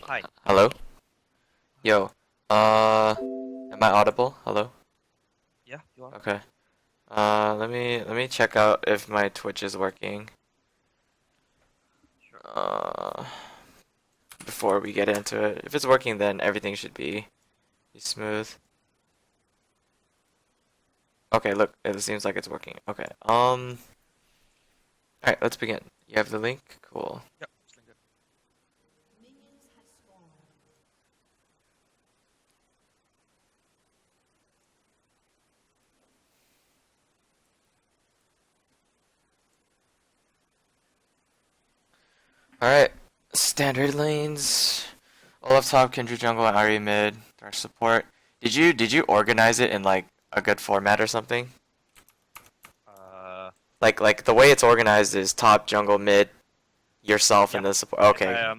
Hi. Hello? Yo. Am I audible? Hello? Yeah, you are. Okay. Let me check out if my Twitch is working. Sure. Uh, Before we get into it. If it's working, then everything should be smooth. Okay, look, it seems like it's working. Okay. Alright, let's begin. You have the link? Cool. Yep, it's doing good. Alright. Standard lanes. Olaf top, Kindred jungle, and Ari mid. Our support. Did you organize it in like a good format or something? Uh, Like the way it's organized is top, jungle, mid, yourself, yeah. and the support. I, Okay,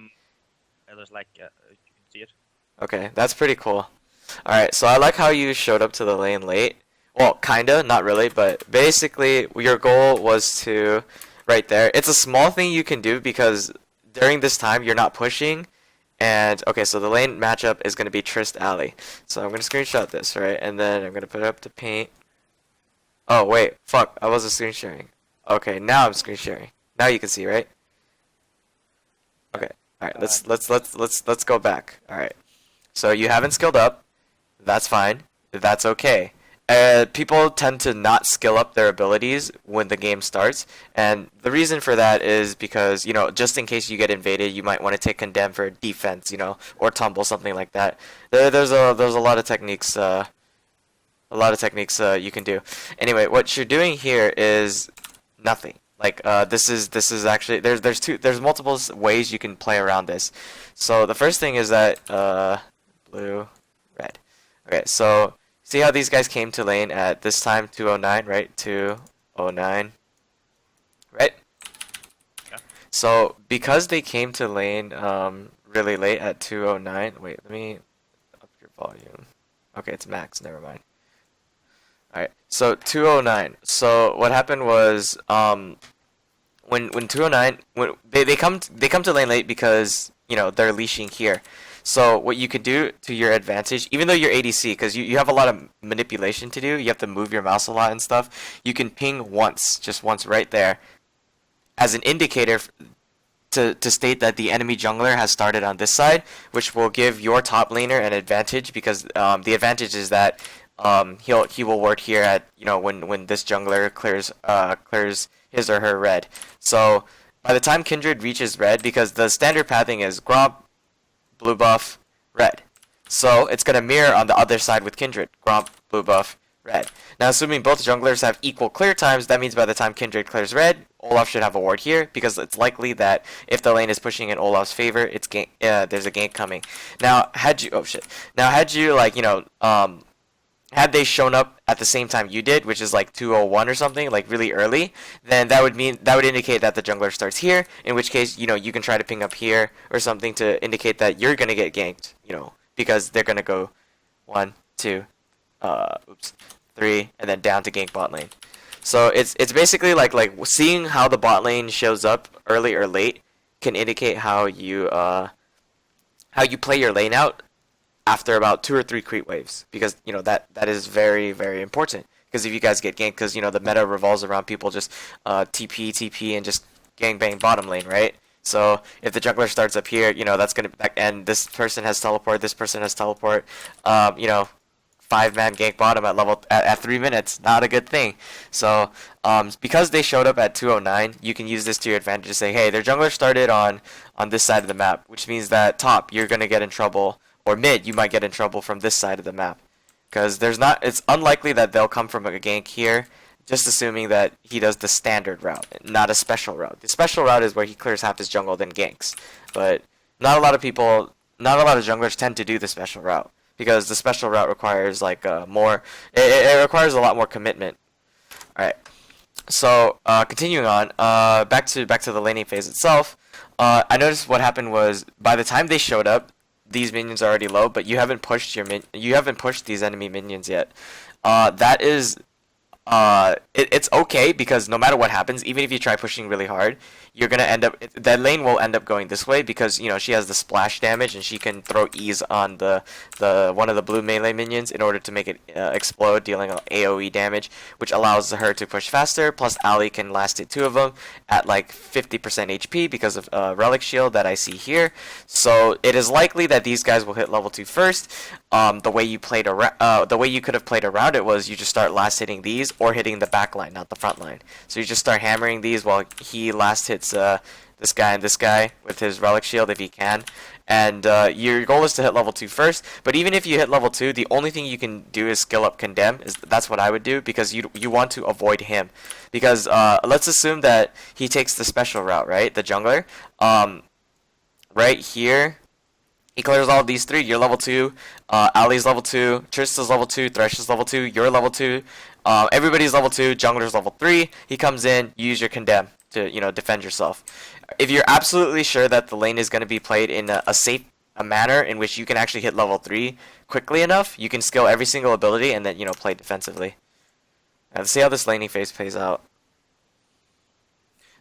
there's like you can see it. okay, that's pretty cool. All right, so I like how you showed up to the lane late. Well, kinda, not really, but basically your goal was to right there. It's a small thing you can do because during this time you're not pushing. And okay, so the lane matchup is gonna be Trist Alley. So I'm gonna screenshot this, right? And then I'm gonna put it up to paint. Oh wait, fuck, I wasn't screen sharing. Okay, now I'm screen sharing. Now you can see, right? Yeah. Okay. All right. Uh, Let's go back. All right. So you haven't skilled up. That's fine. That's okay. People tend to not skill up their abilities when the game starts, and the reason for that is because just in case you get invaded, you might want to take condemn for defense, or tumble something like that. There's a lot of techniques. You can do. Anyway, what you're doing here is nothing. Like this is actually there's multiple ways you can play around this. So the first thing is that blue, red. Okay, so see how these guys came to lane at this time 209, right? 209, right? yeah. So because they came to lane really late at 209. Wait, let me up your volume. Okay, it's max. Never mind. Alright, so 209. So what happened was when 209 when they come to lane late because they're leashing here. So what you could do to your advantage, even though you're ADC, because you have a lot of manipulation to do, you have to move your mouse a lot and stuff. You can ping once, just once right there, as an indicator to state that the enemy jungler has started on this side, which will give your top laner an advantage because the advantage is that he will ward here at when this jungler clears his or her red. So by the time Kindred reaches red, because the standard pathing is Gromp, blue buff, red. So it's gonna mirror on the other side with Kindred, Gromp, blue buff, red. Now assuming both junglers have equal clear times, that means by the time Kindred clears red, Olaf should have a ward here because it's likely that if the lane is pushing in Olaf's favor, there's a gank coming. Now had you had they shown up at the same time you did, which is like 201 or something, like really early, then that would indicate that the jungler starts here. In which case, you can try to ping up here or something to indicate that you're gonna get ganked, because they're gonna go one, two, oops, three, and then down to gank bot lane. So it's basically like seeing how the bot lane shows up early or late can indicate how you play your lane out after about 2 or 3 creep waves, because that is very, very important, because if you guys get ganked, because the meta revolves around people just TP and just gang bang bottom lane, right? So if the jungler starts up here, that's gonna, and this person has teleport, this person has teleport, 5-man gank bottom at 3 minutes, not a good thing. So because they showed up at 209, you can use this to your advantage to say, hey, their jungler started on this side of the map, which means that top, you're gonna get in trouble, or mid, you might get in trouble from this side of the map, because it's unlikely that they'll come from a gank here, just assuming that he does the standard route, not a special route. The special route is where he clears half his jungle then ganks, but not a lot of junglers tend to do the special route, because the special route requires like it requires a lot more commitment. All right. So continuing on, back to the laning phase itself. I noticed what happened was by the time they showed up, these minions are already low, but you haven't pushed these enemy minions yet. That is it's okay because no matter what happens, even if you try pushing really hard, you're gonna end up that lane will end up going this way because she has the splash damage and she can throw ease on the one of the blue melee minions in order to make it explode, dealing AOE damage, which allows her to push faster. Plus, Ali can last hit two of them at like 50% HP because of relic shield that I see here. So it is likely that these guys will hit level 2 first. The way you played the way you could have played around it was you just start last hitting these or hitting the back line, not the front line. So you just start hammering these while he last hits this guy and this guy with his relic shield if he can. And your goal is to hit level 2 first. But even if you hit level 2, the only thing you can do is skill up condemn. That's what I would do because you want to avoid him. Because let's assume that he takes the special route, right? The jungler. Right here. He clears all of these three. You're level 2. Ali's level 2. Trista's level 2. Thresh is level 2. You're level 2. Everybody's level 2. Jungler's level 3. He comes in. You use your condemn to defend yourself. If you're absolutely sure that the lane is going to be played in a safe manner in which you can actually hit level 3 quickly enough, you can skill every single ability and then play defensively. Now, let's see how this laning phase plays out.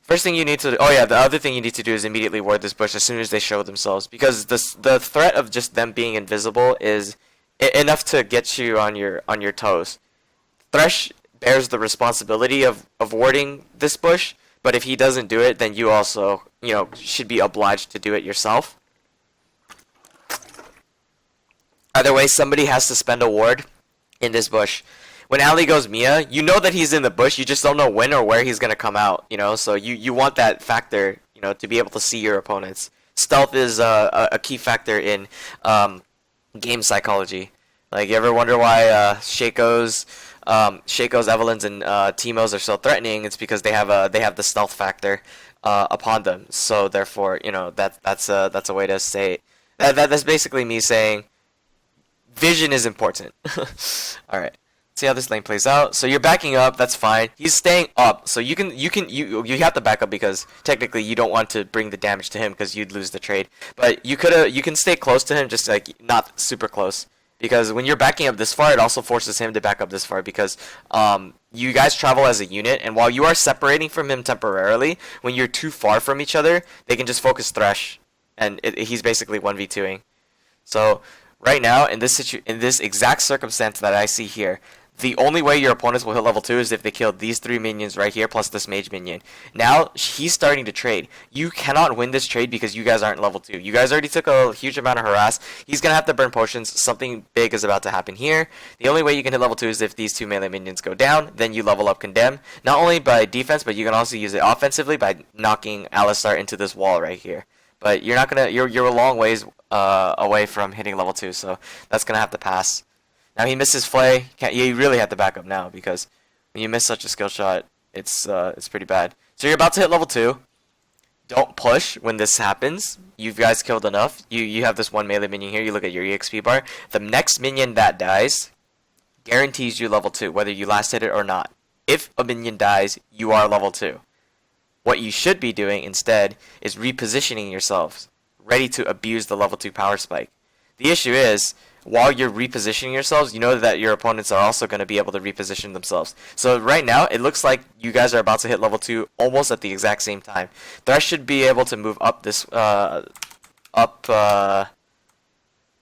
First thing you need to do, the other thing you need to do is immediately ward this bush as soon as they show themselves, because the threat of just them being invisible is enough to get you on your toes. Thresh bears the responsibility of warding this bush, but if he doesn't do it, then you also should be obliged to do it yourself. Either way, somebody has to spend a ward in this bush. When Ali goes Mia, you know that he's in the bush, you just don't know when or where he's going to come out, so you want that factor, to be able to see your opponents. Stealth is a key factor in game psychology. Like, you ever wonder why Shaco's, Evelyn's, and Teemo's are so threatening? It's because they have the stealth factor upon them. So therefore, that's a way to say that's basically me saying vision is important. All right. See how this lane plays out. So you're backing up, that's fine. He's staying up, so you have to back up because technically you don't want to bring the damage to him because you'd lose the trade. But you can stay close to him, just like not super close, because when you're backing up this far, it also forces him to back up this far because you guys travel as a unit, and while you are separating from him temporarily, when you're too far from each other, they can just focus Thresh, and he's basically 1v2ing. So right now, in this exact circumstance that I see here, the only way your opponents will hit level 2 is if they kill these 3 minions right here plus this mage minion. Now, he's starting to trade. You cannot win this trade because you guys aren't level 2. You guys already took a huge amount of harass. He's going to have to burn potions. Something big is about to happen here. The only way you can hit level 2 is if these 2 melee minions go down. Then you level up Condemn. Not only by defense, but you can also use it offensively by knocking Alistar into this wall right here. But you're not going to... You're a long ways away from hitting level 2, so that's going to have to pass. Now he misses Flay. You really have to back up now because when you miss such a skill shot, it's pretty bad. So you're about to hit level 2. Don't push when this happens. You guys killed enough. You have this one melee minion here. You look at your EXP bar. The next minion that dies guarantees you level 2, whether you last hit it or not. If a minion dies, you are level 2. What you should be doing instead is repositioning yourselves, ready to abuse the level 2 power spike. The issue is, while you're repositioning yourselves, you know that your opponents are also going to be able to reposition themselves. So right now, it looks like you guys are about to hit level 2 almost at the exact same time. Thresh should be able to move up this, you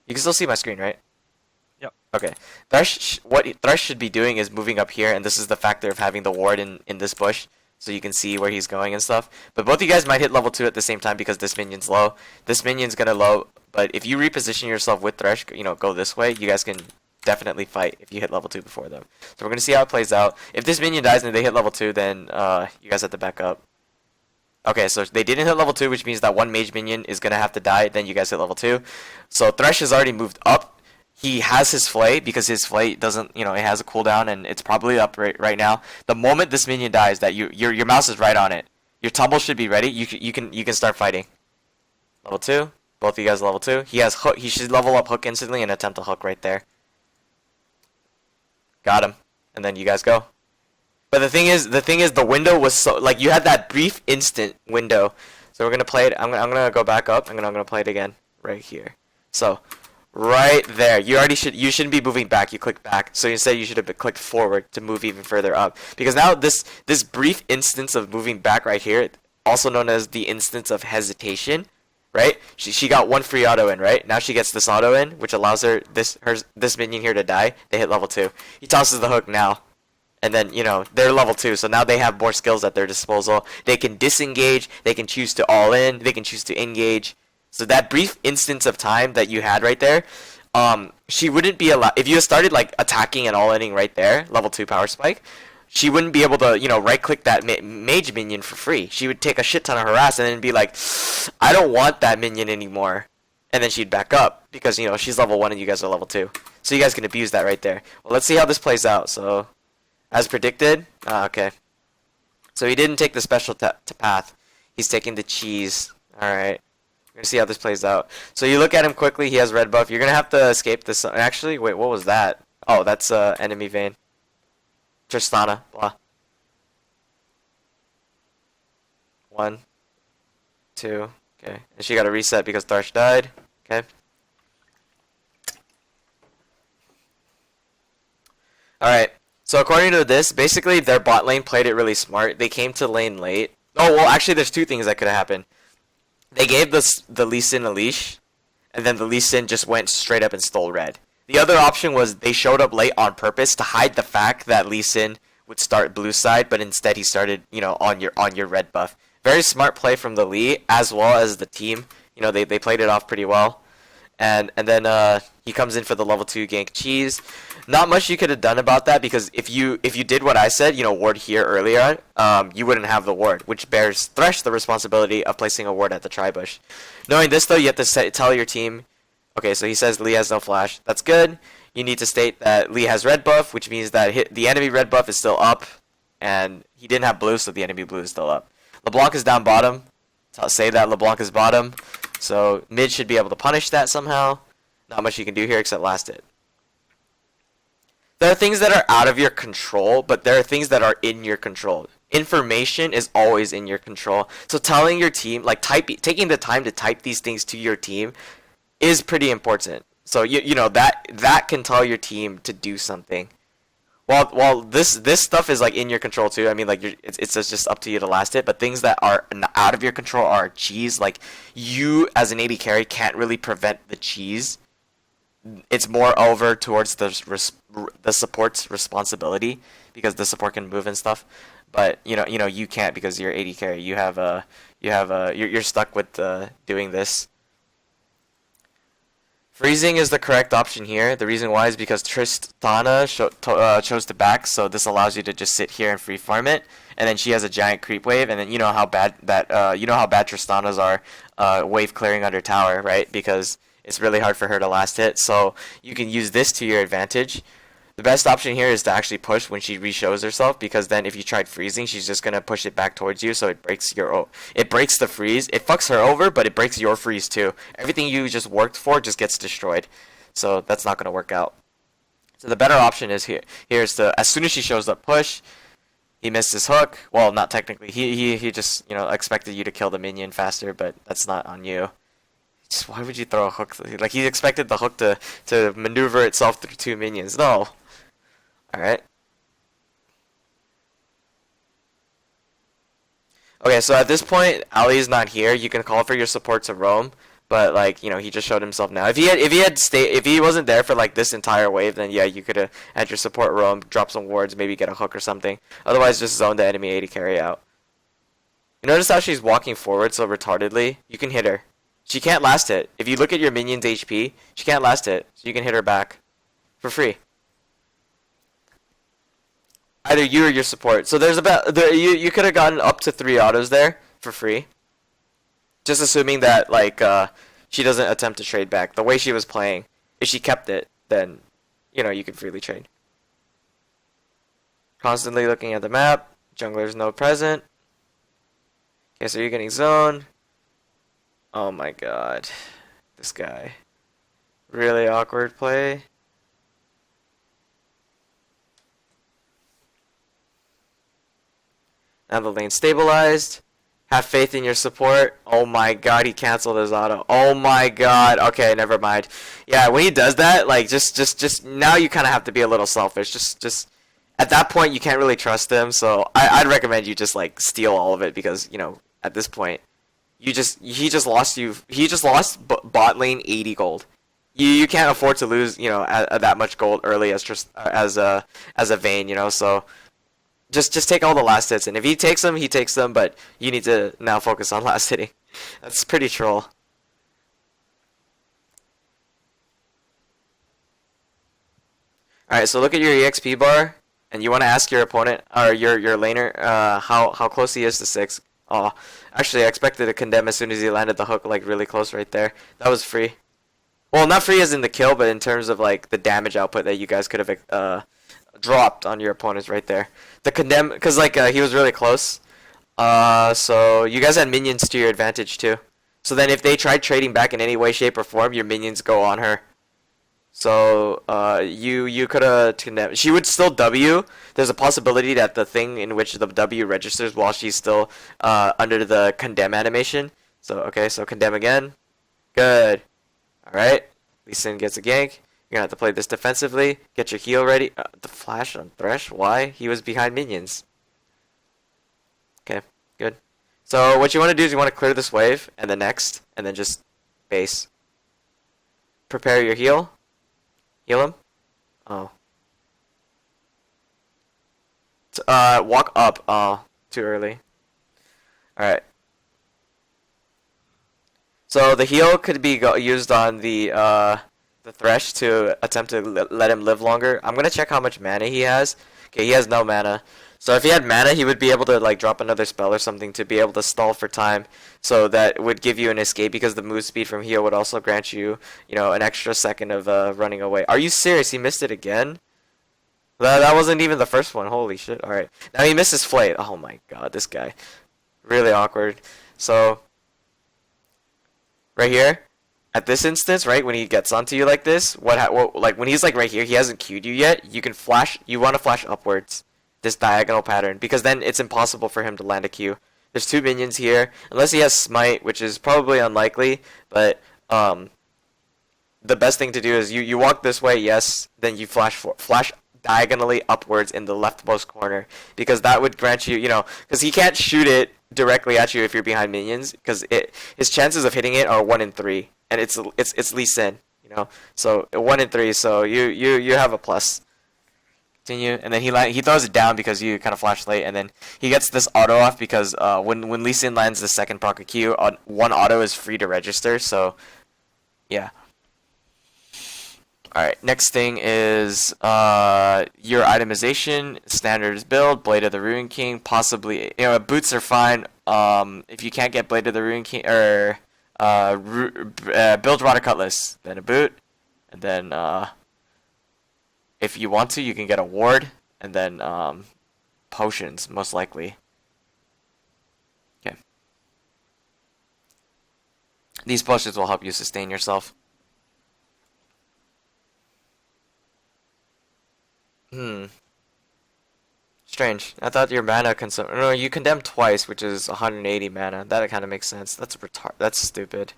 can still see my screen, right? Yep. Okay. What Thresh should be doing is moving up here, and this is the factor of having the ward in this bush, so you can see where he's going and stuff. But both of you guys might hit level 2 at the same time because this minion's low. This minion's going to low. But if you reposition yourself with Thresh, go this way, you guys can definitely fight if you hit level 2 before them. So we're going to see how it plays out. If this minion dies and they hit level 2, then you guys have to back up. Okay, so they didn't hit level 2, which means that one mage minion is going to have to die. Then you guys hit level 2. So Thresh has already moved up. He has his Flay because his Flay doesn't, it has a cooldown and it's probably up right now. The moment this minion dies, that your mouse is right on it. Your tumble should be ready. You can start fighting. Level 2. Both of you guys level 2. He has hook. He should level up hook instantly and attempt a hook right there. Got him. And then you guys go. But the thing is the window was so, like, you had that brief instant window. So we're gonna play it. I'm gonna go back up and then I'm gonna play it again right here. So Right there. You shouldn't be moving back. You click back. So instead you should have clicked forward to move even further up. Because now this brief instance of moving back right here, also known as the instance of hesitation, right? She got one free auto in, right? Now she gets this auto in, which allows this minion here to die. They hit level 2. He tosses the hook now. And then, they're level 2, so now they have more skills at their disposal. They can disengage, they can choose to all in, they can choose to engage. So that brief instance of time that you had right there, she wouldn't be allowed. If you started like attacking and all-inning right there, level 2 power spike, she wouldn't be able to, right-click that mage minion for free. She would take a shit ton of harass and then be like, I don't want that minion anymore. And then she'd back up because, she's level 1 and you guys are level 2. So you guys can abuse that right there. Well, let's see how this plays out. So, as predicted, okay. So he didn't take the special path. He's taking the cheese. Alright. We're gonna see how this plays out. So you look at him quickly, he has red buff. You're gonna have to escape this. Actually, wait, what was that? Oh, that's enemy Vayne. Tristana, blah. 1, 2, okay. And she got a reset because Tharsh died. Okay. Alright. So according to this, basically their bot lane played it really smart. They came to lane late. Oh, well, actually there's two things that could have happened. They gave the Lee Sin a leash, and then the Lee Sin just went straight up and stole red. The other option was they showed up late on purpose to hide the fact that Lee Sin would start blue side, but instead he started, on your red buff. Very smart play from the Lee as well as the team. They played it off pretty well. And then he comes in for the level 2 gank cheese. Not much you could have done about that because if you did what I said, ward here earlier on, you wouldn't have the ward, which bears Thresh the responsibility of placing a ward at the tri-bush. Knowing this though, you have to tell your team, okay, so he says Lee has no flash. That's good. You need to state that Lee has red buff, which means that the enemy red buff is still up, and he didn't have blue, so the enemy blue is still up. LeBlanc is down bottom. So say that LeBlanc is bottom. So mid should be able to punish that somehow. Not much you can do here except last it. There are things that are out of your control, but there are things that are in your control. Information is always in your control. So telling your team, like taking the time to type these things to your team is pretty important. So that can tell your team to do something. While this stuff is like in your control too. I mean, like it's just up to you to last it. But things that are out of your control are cheese. Like you as an AD carry can't really prevent the cheese. It's more over towards the support's responsibility because the support can move and stuff. But you can't because you're AD carry. You're stuck with doing this. Freezing is the correct option here. The reason why is because Tristana chose to back, so this allows you to just sit here and free farm it. And then she has a giant creep wave, and then you know how bad Tristanas are wave clearing under tower, right? Because it's really hard for her to last hit. So you can use this to your advantage. The best option here is to actually push when she re-shows herself, because then if you tried freezing, she's just gonna push it back towards you, so it breaks the freeze. It fucks her over, but it breaks your freeze too. Everything you just worked for just gets destroyed. So that's not gonna work out. So the better option is here's to, as soon as she shows up, push. He missed his hook. Well, not technically. He just expected you to kill the minion faster, but that's not on you. Just, why would you throw a hook? Like he expected the hook to maneuver itself through 2 minions. No. Alright. Okay, so at this point, Ali's not here. You can call for your support to roam, but like he just showed himself now. If he wasn't there for like this entire wave, then yeah, you could have had your support roam, drop some wards, maybe get a hook or something. Otherwise, just zone the enemy AD carry out. You notice how she's walking forward so retardedly? You can hit her. She can't last hit. If you look at your minion's HP, she can't last hit, so you can hit her back for free. Either you or your support. So there's you could have gotten up to 3 autos there for free. Just assuming that like she doesn't attempt to trade back. The way she was playing, if she kept it, then you could freely trade. Constantly looking at the map. Jungler's no present. Okay, so you're getting zoned. Oh my god. This guy. Really awkward play. Now the lane's stabilized. Have faith in your support. Oh my god, he canceled his auto. Oh my god. Okay, never mind. Yeah, when he does that, like just now you kind of have to be a little selfish. Just at that point you can't really trust him. So I'd recommend you just like steal all of it because you know at this point he just lost bot lane 80 gold. You can't afford to lose you know that much gold early as just as a Vayne, you know. So just take all the last hits, and if he takes them, he takes them. But you need to now focus on last hitting. That's pretty troll. All right, so look at your EXP bar, and you want to ask your opponent or your laner how close he is to 6. Oh, actually, I expected to condemn as soon as he landed the hook, like really close right there. That was free. Well, not free as in the kill, but in terms of like the damage output that you guys could have dropped on your opponents right there. The condemn, because like he was really close. So you guys had minions to your advantage too. So then if they tried trading back in any way, shape, or form, your minions go on her. So you could have condemned. She would still W. There's a possibility that the thing in which the W registers while she's still under the condemn animation. So okay, so condemn again. Good. All right. Lee Sin gets a gank. You're gonna have to play this defensively. Get your heal ready. The flash on Thresh. Why? He was behind minions. Okay, good. So what you want to do is you want to clear this wave and the next, and then just base. Prepare your heal. Heal him. Oh. Walk up. Oh, too early. All right. So the heal could be used on the Thresh to attempt to let him live longer. I'm gonna check how much mana he has. Okay, he has no mana. So if he had mana, he would be able to like drop another spell or something to be able to stall for time. So that would give you an escape because the move speed from heal would also grant you, you know, an extra second of running away. Are you serious? He missed it again? That wasn't even the first one. Holy shit. All right. Now he misses Flayed. Oh my god, this guy. Really awkward. So right here, at this instance, right, when he gets onto you like this, like when he's like right here, he hasn't queued you yet. You can flash. You want to flash upwards, this diagonal pattern, because then it's impossible for him to land a Q. There's 2 minions here, unless he has smite, which is probably unlikely. But the best thing to do is you walk this way, yes, then you flash diagonally upwards in the leftmost corner, because that would grant you, you know, because he can't shoot it directly at you if you're behind minions, because his chances of hitting it are 1 in 3, and it's Lee Sin, you know, so 1 in 3, so you have a plus. Continue, and then he throws it down because you kind of flash late, and then he gets this auto off because when Lee Sin lands the second proc Q, one auto is free to register, so yeah. Alright, next thing is your itemization, standard build, Blade of the Ruin King, possibly, you know, boots are fine. If you can't get Blade of the Ruin King, or build Rod Cutlass, then a boot, and then if you want to, you can get a ward, and then potions, most likely. Okay. These potions will help you sustain yourself. Strange. I thought your mana consume. No, you condemn twice, which is 180 mana. That kind of makes sense. That's That's stupid.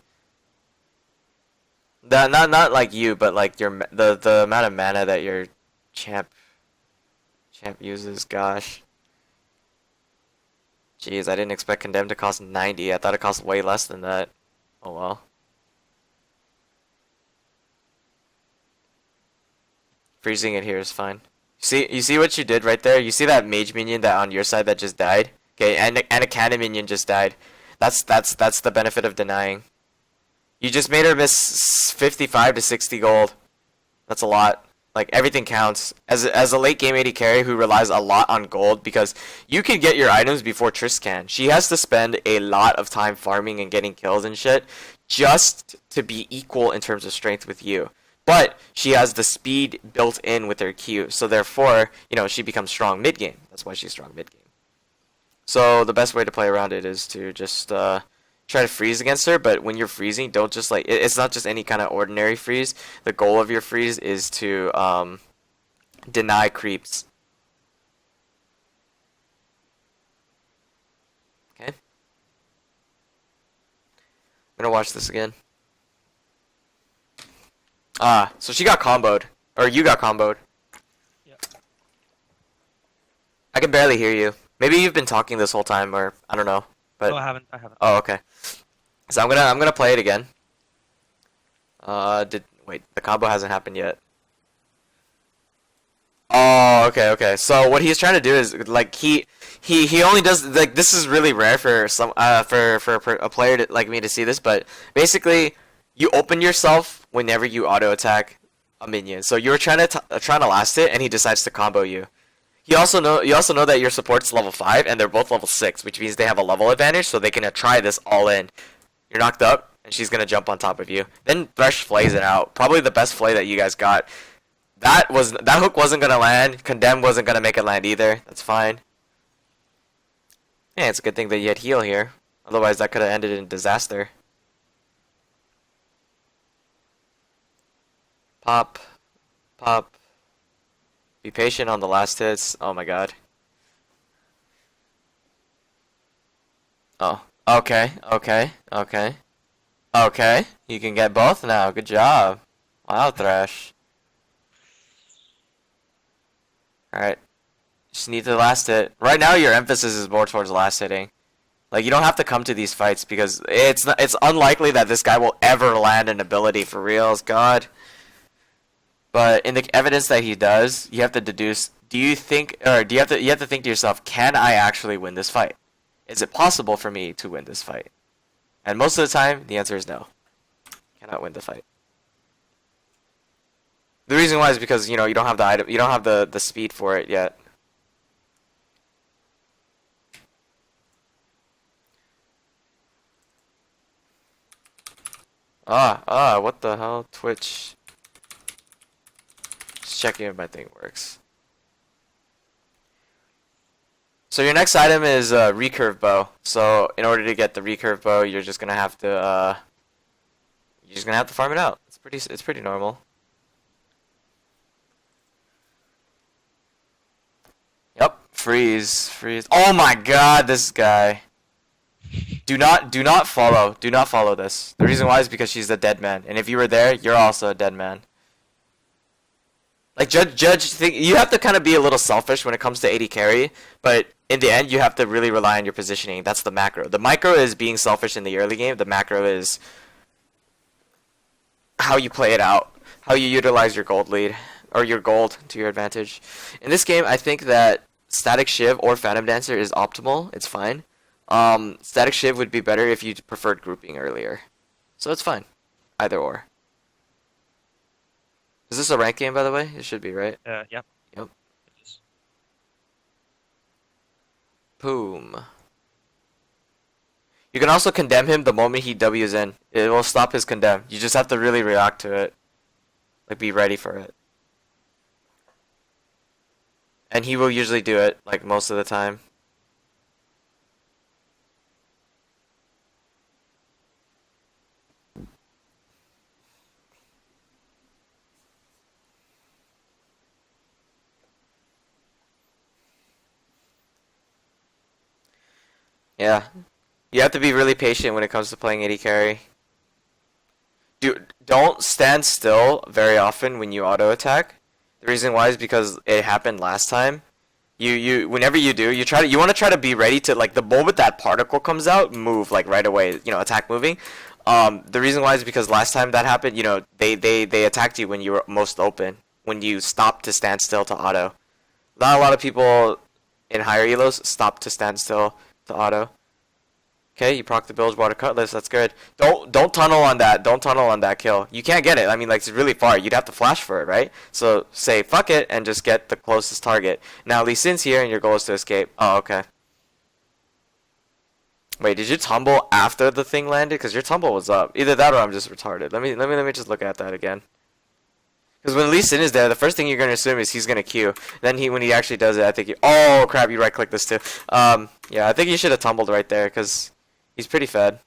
That not like you, but like your the amount of mana that your champ uses. Gosh. Jeez, I didn't expect condemn to cost 90. I thought it cost way less than that. Oh well. Freezing it here is fine. You see what you did right there? You see that mage minion that on your side that just died? Okay, and a cannon minion just died. That's the benefit of denying. You just made her miss 55 to 60 gold. That's a lot. Like, everything counts. As a late game AD carry who relies a lot on gold, because you can get your items before Triss can. She has to spend a lot of time farming and getting kills and shit just to be equal in terms of strength with you. But she has the speed built in with her Q, so therefore, you know, she becomes strong mid game. That's why she's strong mid game. So the best way to play around it is to just try to freeze against her. But when you're freezing, don't just like it's not just any kind of ordinary freeze. The goal of your freeze is to deny creeps. Okay. gonna watch this again. Ah, so she got comboed. Or you got comboed. Yeah. I can barely hear you. Maybe you've been talking this whole time, or I don't know. But No, I haven't. I haven't. oh, okay. So I'm gonna play it again. Wait, the combo hasn't happened yet. Oh, okay. So what he's trying to do is like he only does like this is really rare for some for a player like me to see this, but basically you open yourself whenever you auto attack a minion. So you were trying to last it, and he decides to combo you. You also know that your support's level 5 and they're both level 6, which means they have a level advantage, so they can try this all in. You're knocked up, and she's gonna jump on top of you. Then Thresh flays it out. Probably the best flay that you guys got. That hook wasn't gonna land. Condemn wasn't gonna make it land either. That's fine. Yeah, it's a good thing that you had heal here. Otherwise, that could have ended in disaster. Pop, pop. Be patient on the last hits. Oh my god. Oh, okay. Okay, you can get both now. Good job. Wow, Thresh. Alright. Just need to last hit. Right now, your emphasis is more towards last hitting. Like, you don't have to come to these fights because it's unlikely that this guy will ever land an ability for reals. God. But in the evidence that he does, you have to deduce, do you have to think to yourself, can I actually win this fight? Is it possible for me to win this fight? And most of the time, the answer is no. Cannot win the fight. The reason why is because, you know, you don't have the item, you don't have the speed for it yet. What the hell? Twitch. Just checking if my thing works. So your next item is recurve bow. So in order to get the recurve bow, you're just gonna have to farm it out. It's pretty normal. Yep, freeze. Oh my god, this guy. Do not follow this. The reason why is because she's a dead man, and if you were there, you're also a dead man. Like you have to kind of be a little selfish when it comes to AD carry, but in the end, you have to really rely on your positioning. That's the macro. The micro is being selfish in the early game. The macro is how you play it out, how you utilize your gold lead or your gold to your advantage. In this game, I think that Static Shiv or Phantom Dancer is optimal. It's fine. Static Shiv would be better if you preferred grouping earlier. So it's fine. Either or. Is this a rank game, by the way? It should be, right? Yeah. Yep. It is. Boom. You can also condemn him the moment he W's in. It will stop his condemn. You just have to really react to it. Like, be ready for it. And he will usually do it, like, most of the time. Yeah. You have to be really patient when it comes to playing AD carry. Don't stand still very often when you auto attack. The reason why is because it happened last time. Whenever you do, you want to try to be ready to, like, the moment that particle comes out, move like right away, you know, attack moving. The reason why is because last time that happened, you know, they attacked you when you were most open, when you stopped to stand still to auto. Not a lot of people in higher elos stop to stand still to auto. Okay, you proc the Bilge Water Cutlass, that's good. Don't tunnel on that. Don't tunnel on that kill. You can't get it. I mean, like, it's really far. You'd have to flash for it, right? So say fuck it and just get the closest target. Now Lee Sin's here and your goal is to escape. Oh, okay. Wait, did you tumble after the thing landed? Because your tumble was up. Either that or I'm just retarded. Let me just look at that again. Because when Lee Sin is there, the first thing you're gonna assume is he's gonna Q. Then when he actually does it, I think oh crap, you right click this too. Yeah, I think you should have tumbled right there because he's pretty fed.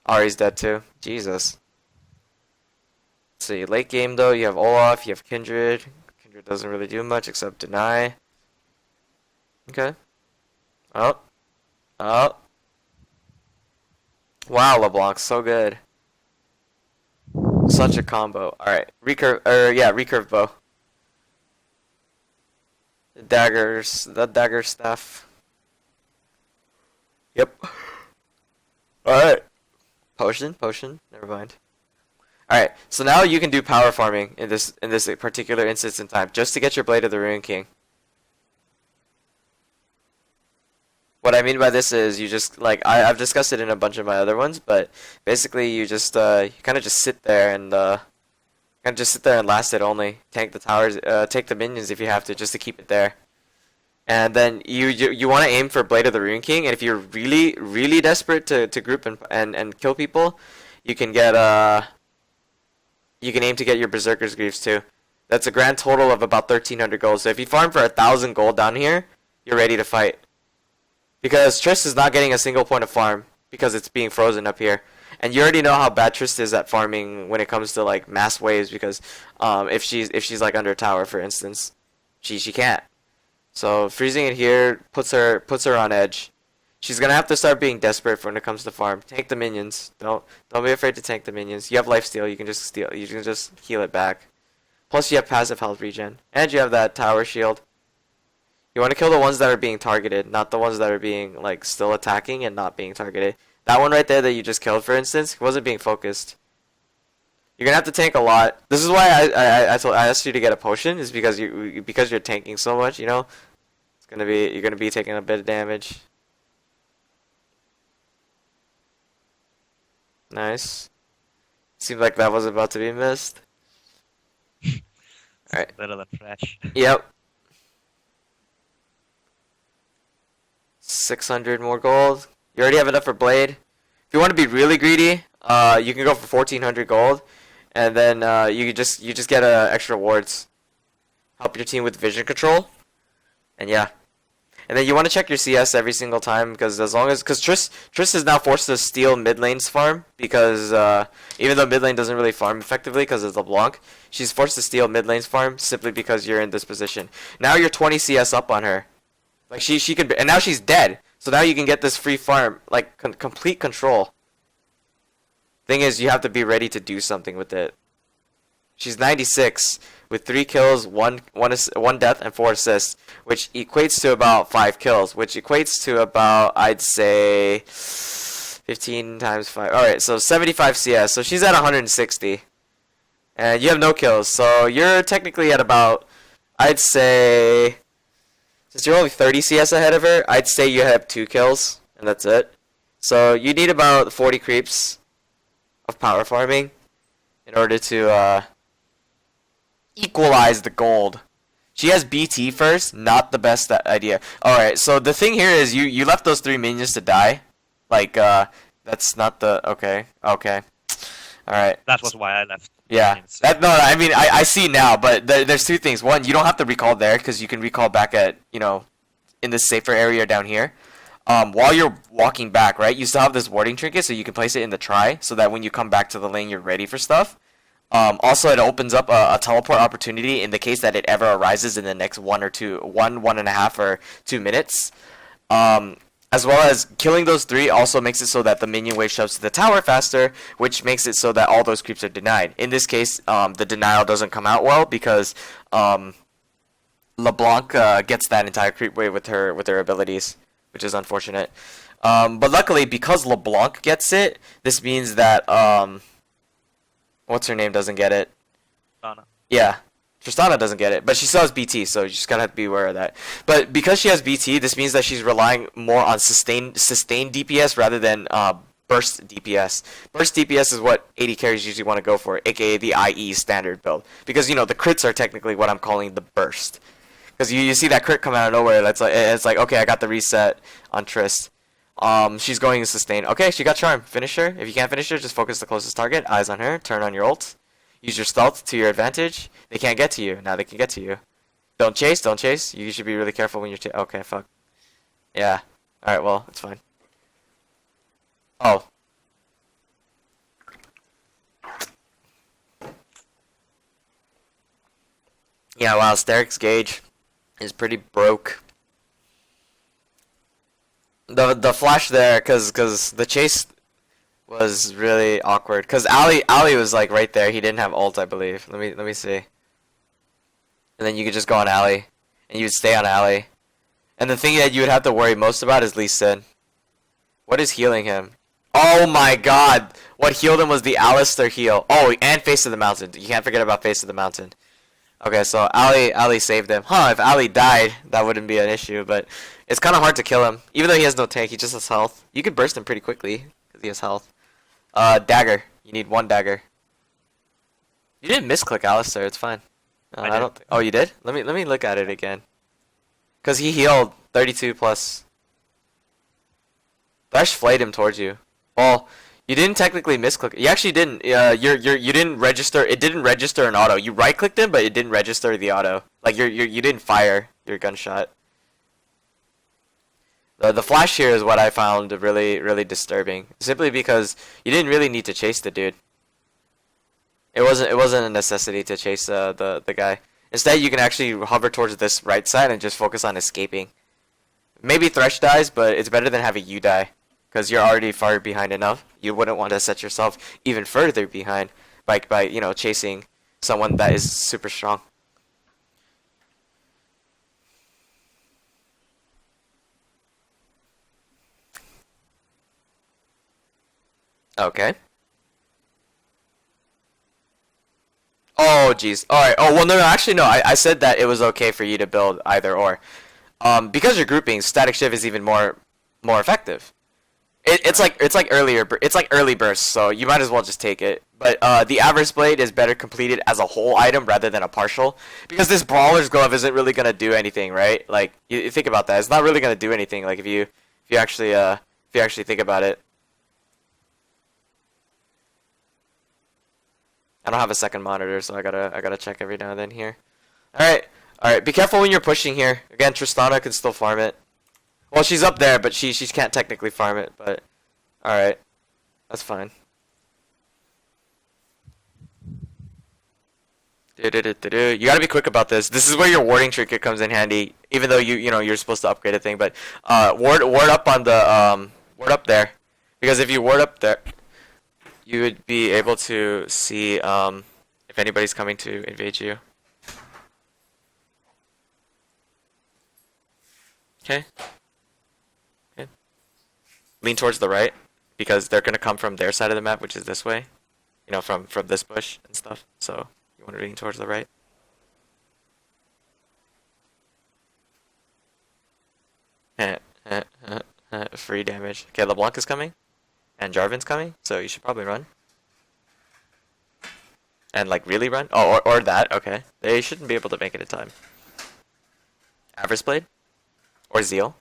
Ari's dead too. Jesus. Let's see, late game though, you have Olaf, you have Kindred. Kindred doesn't really do much except deny. Okay. Oh. Wow, LeBlanc, so good. Such a combo. Alright, recurve, yeah, recurve bow. The daggers, the dagger stuff. Yep. Alright. Potion, never mind. Alright, so now you can do power farming in this particular instance in time, just to get your Blade of the Ruin King. What I mean by this is you just like I've discussed it in a bunch of my other ones, but basically you just you kind of just sit there and kind of just sit there and last it only. Tank the towers, take the minions if you have to, just to keep it there. And then you want to aim for Blade of the Ruin King, and if you're really desperate to group and kill people, you can get you can aim to get your Berserker's Greaves too. That's a grand total of about 1,300 gold. So if you farm for 1,000 gold down here, you're ready to fight. Because Trist is not getting a single point of farm because it's being frozen up here. And you already know how bad Trist is at farming when it comes to like mass waves because if she's like under a tower for instance, she can't. So freezing it here puts her on edge. She's gonna have to start being desperate when it comes to farm. Tank the minions. Don't be afraid to tank the minions. You have lifesteal, you can just steal, you can just heal it back. Plus you have passive health regen. And you have that tower shield. You want to kill the ones that are being targeted, not the ones that are being like still attacking and not being targeted. That one right there that you just killed, for instance, wasn't being focused. You're gonna have to tank a lot. This is why I asked you to get a potion, is because you're tanking so much. You know, you're gonna be taking a bit of damage. Nice. Seemed like that was about to be missed. All right. Better than trash. Yep. 600 more gold. You already have enough for Blade. If you want to be really greedy, you can go for 1,400 gold, and then you just get extra rewards. Help your team with vision control, and yeah. And then you want to check your CS every single time because Triss is now forced to steal mid lane's farm because even though mid lane doesn't really farm effectively because of LeBlanc, she's forced to steal mid lane's farm simply because you're in this position. Now you're 20 CS up on her. Like she could, and now she's dead. So now you can get this free farm, like complete control. Thing is, you have to be ready to do something with it. She's 96 with 3 kills, one death, and 4 assists, which equates to about 5 kills, which equates to about, I'd say, 15 times 5. All right, so 75 CS. So she's at 160, and you have no kills. So you're technically at about, I'd say. Since you're only 30 CS ahead of her, I'd say you have 2 kills, and that's it. So you need about 40 creeps of power farming in order to equalize the gold. She has BT first, not the best idea. Alright, so the thing here is you left those 3 minions to die. Like, that's not the... Okay. Alright. That was why I left. Yeah. No, I mean, I see now, but there's 2 things. One, you don't have to recall there, because you can recall back at, you know, in the safer area down here. While you're walking back, right, you still have this warding trinket, so you can place it in the try, so that when you come back to the lane, you're ready for stuff. Also, it opens up a teleport opportunity in the case that it ever arises in the next 1.5 or 2 minutes. As well as killing those 3 also makes it so that the minion wave shoves to the tower faster, which makes it so that all those creeps are denied. In this case, the denial doesn't come out well because LeBlanc gets that entire creep wave with her abilities, which is unfortunate. But luckily, because LeBlanc gets it, this means that what's her name doesn't get it. Donna. Yeah. Tristana doesn't get it, but she still has BT, so you just gotta have to be aware of that. But because she has BT, this means that she's relying more on sustained DPS rather than burst DPS. Burst DPS is what AD carries usually want to go for, aka the IE standard build. Because, you know, the crits are technically what I'm calling the burst. Because you see that crit come out of nowhere, it's like, okay, I got the reset on Trist. She's going to sustain. Okay, she got charm. Finish her. If you can't finish her, just focus the closest target. Eyes on her. Turn on your ult. Use your stealth to your advantage. They can't get to you. Now they can get to you. Don't chase. You should be really careful when you're okay, fuck. Yeah. Alright, well, it's fine. Oh. Yeah, wow, Steric's gauge is pretty broke. The flash there, cause the chase was really awkward because Ali was like right there. He didn't have ult, I believe. Let me see. And then you could just go on Ali, and you would stay on Ali. And the thing that you would have to worry most about is Lee Sin. What is healing him? Oh my God! What healed him was the Alistair heal. Oh, and Face of the Mountain. You can't forget about Face of the Mountain. Okay, so Ali saved him. Huh? If Ali died, that wouldn't be an issue. But it's kind of hard to kill him, even though he has no tank. He just has health. You could burst him pretty quickly because he has health. Dagger. You need one dagger. You didn't misclick Alistair. It's fine. I I did. don't. Oh, you did? Let me look at it again. Cause he healed 32 plus. Thresh flayed him towards you. Well, you didn't technically misclick. You actually didn't. You didn't register. It didn't register an auto. You right clicked him, but it didn't register the auto. Like you didn't fire your gunshot. The flash here is what I found really disturbing. Simply because you didn't really need to chase the dude. It wasn't a necessity to chase the guy. Instead, you can actually hover towards this right side and just focus on escaping. Maybe Thresh dies, but it's better than having you die. Because you're already far behind enough. You wouldn't want to set yourself even further behind by chasing someone that is super strong. Okay. Oh, jeez. Alright. Oh, well, no, actually, no. I said that it was okay for you to build either or. Because you're grouping, static shift is even more effective. It's like early bursts, so you might as well just take it. But the Avarice Blade is better completed as a whole item rather than a partial, because this Brawler's Glove isn't really gonna do anything, right? Like you think about that, it's not really gonna do anything. Like if you actually think about it. I don't have a second monitor, so I gotta check every now and then here. All right. Be careful when you're pushing here. Again, Tristana can still farm it. Well, she's up there, but she can't technically farm it. But all right, that's fine. You gotta be quick about this. This is where your warding trinket comes in handy. Even though you're supposed to upgrade a thing, but ward up on the ward up there, because if you ward up there, you would be able to see if anybody's coming to invade you. Okay. Okay. Lean towards the right, because they're gonna come from their side of the map, which is this way. You know, from this bush and stuff. So you want to lean towards the right. Free damage. Okay, LeBlanc is coming, and Jarvan's coming, so you should probably run. And like really run? Oh, or that. Okay, they shouldn't be able to make it in time. Avarice Blade or Zeal.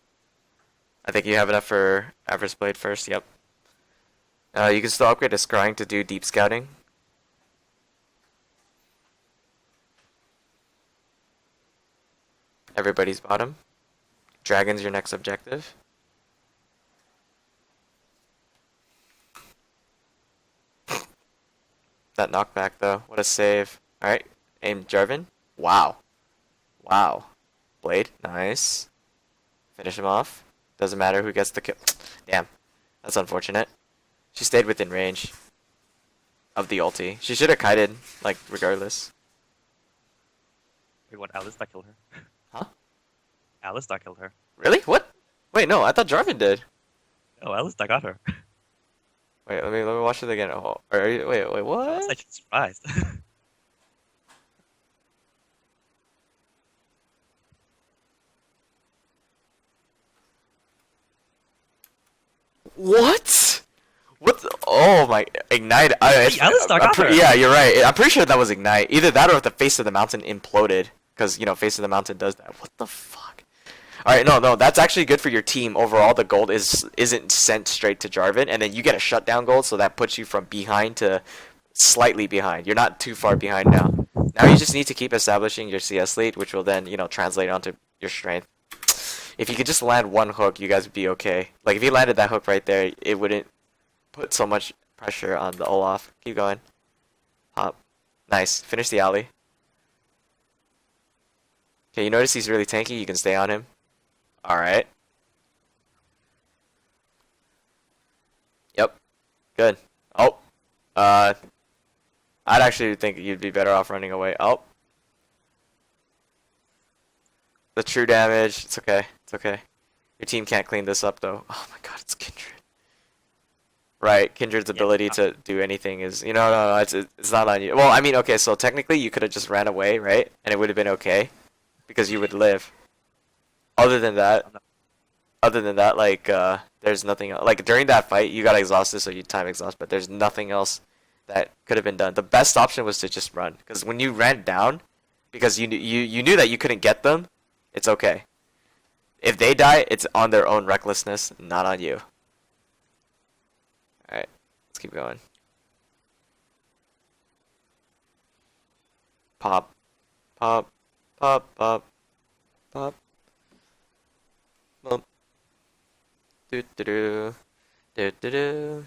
I think you have enough for Avarice Blade first. Yep. You can still upgrade to Scrying to do deep scouting. Everybody's bottom. Dragon's your next objective. That knockback though. What a save. Alright. Aim Jarvan. Wow. Wow. Blade. Nice. Finish him off. Doesn't matter who gets the kill. Damn. That's unfortunate. She stayed within range of the ulti. She should have kited, like, regardless. Wait, what? Alistair killed her. Huh? Alistair killed her. Really? What? Wait, no, I thought Jarvan did. Oh, Alistair got her. Wait, let me watch it again. Oh, wait, I was what? actually surprised. What? What? Oh my! Ignite! Alistair got her. Yeah, you're right. I'm pretty sure that was Ignite. Either that or if the face of the mountain imploded, because face of the mountain does that. What the fuck? All right, no, that's actually good for your team overall. The gold isn't sent straight to Jarvan, and then you get a shutdown gold, so that puts you from behind to slightly behind. You're not too far behind now. Now you just need to keep establishing your CS lead, which will then translate onto your strength. If you could just land one hook, you guys would be okay. Like if you landed that hook right there, it wouldn't put so much pressure on the Olaf. Keep going. Hop. Nice. Finish the alley. Okay, you notice he's really tanky. You can stay on him. Alright. Yep. Good. Oh. I'd actually think you'd be better off running away. Oh. The true damage. It's okay. It's okay. Your team can't clean this up though. Oh my god, it's Kindred. Right, Kindred's ability to do anything is, no, it's not on you. Well, I mean, okay, so technically you could have just ran away, right? And it would have been okay because you would live. Other than that, like, there's nothing else. Like, during that fight, you got exhausted, so you time exhaust, but there's nothing else that could have been done. The best option was to just run, because when you ran down, because you knew that you couldn't get them, it's okay. If they die, it's on their own recklessness, not on you. Alright, let's keep going. Pop, pop, pop, pop, pop. Bump. Do do do. Do do do.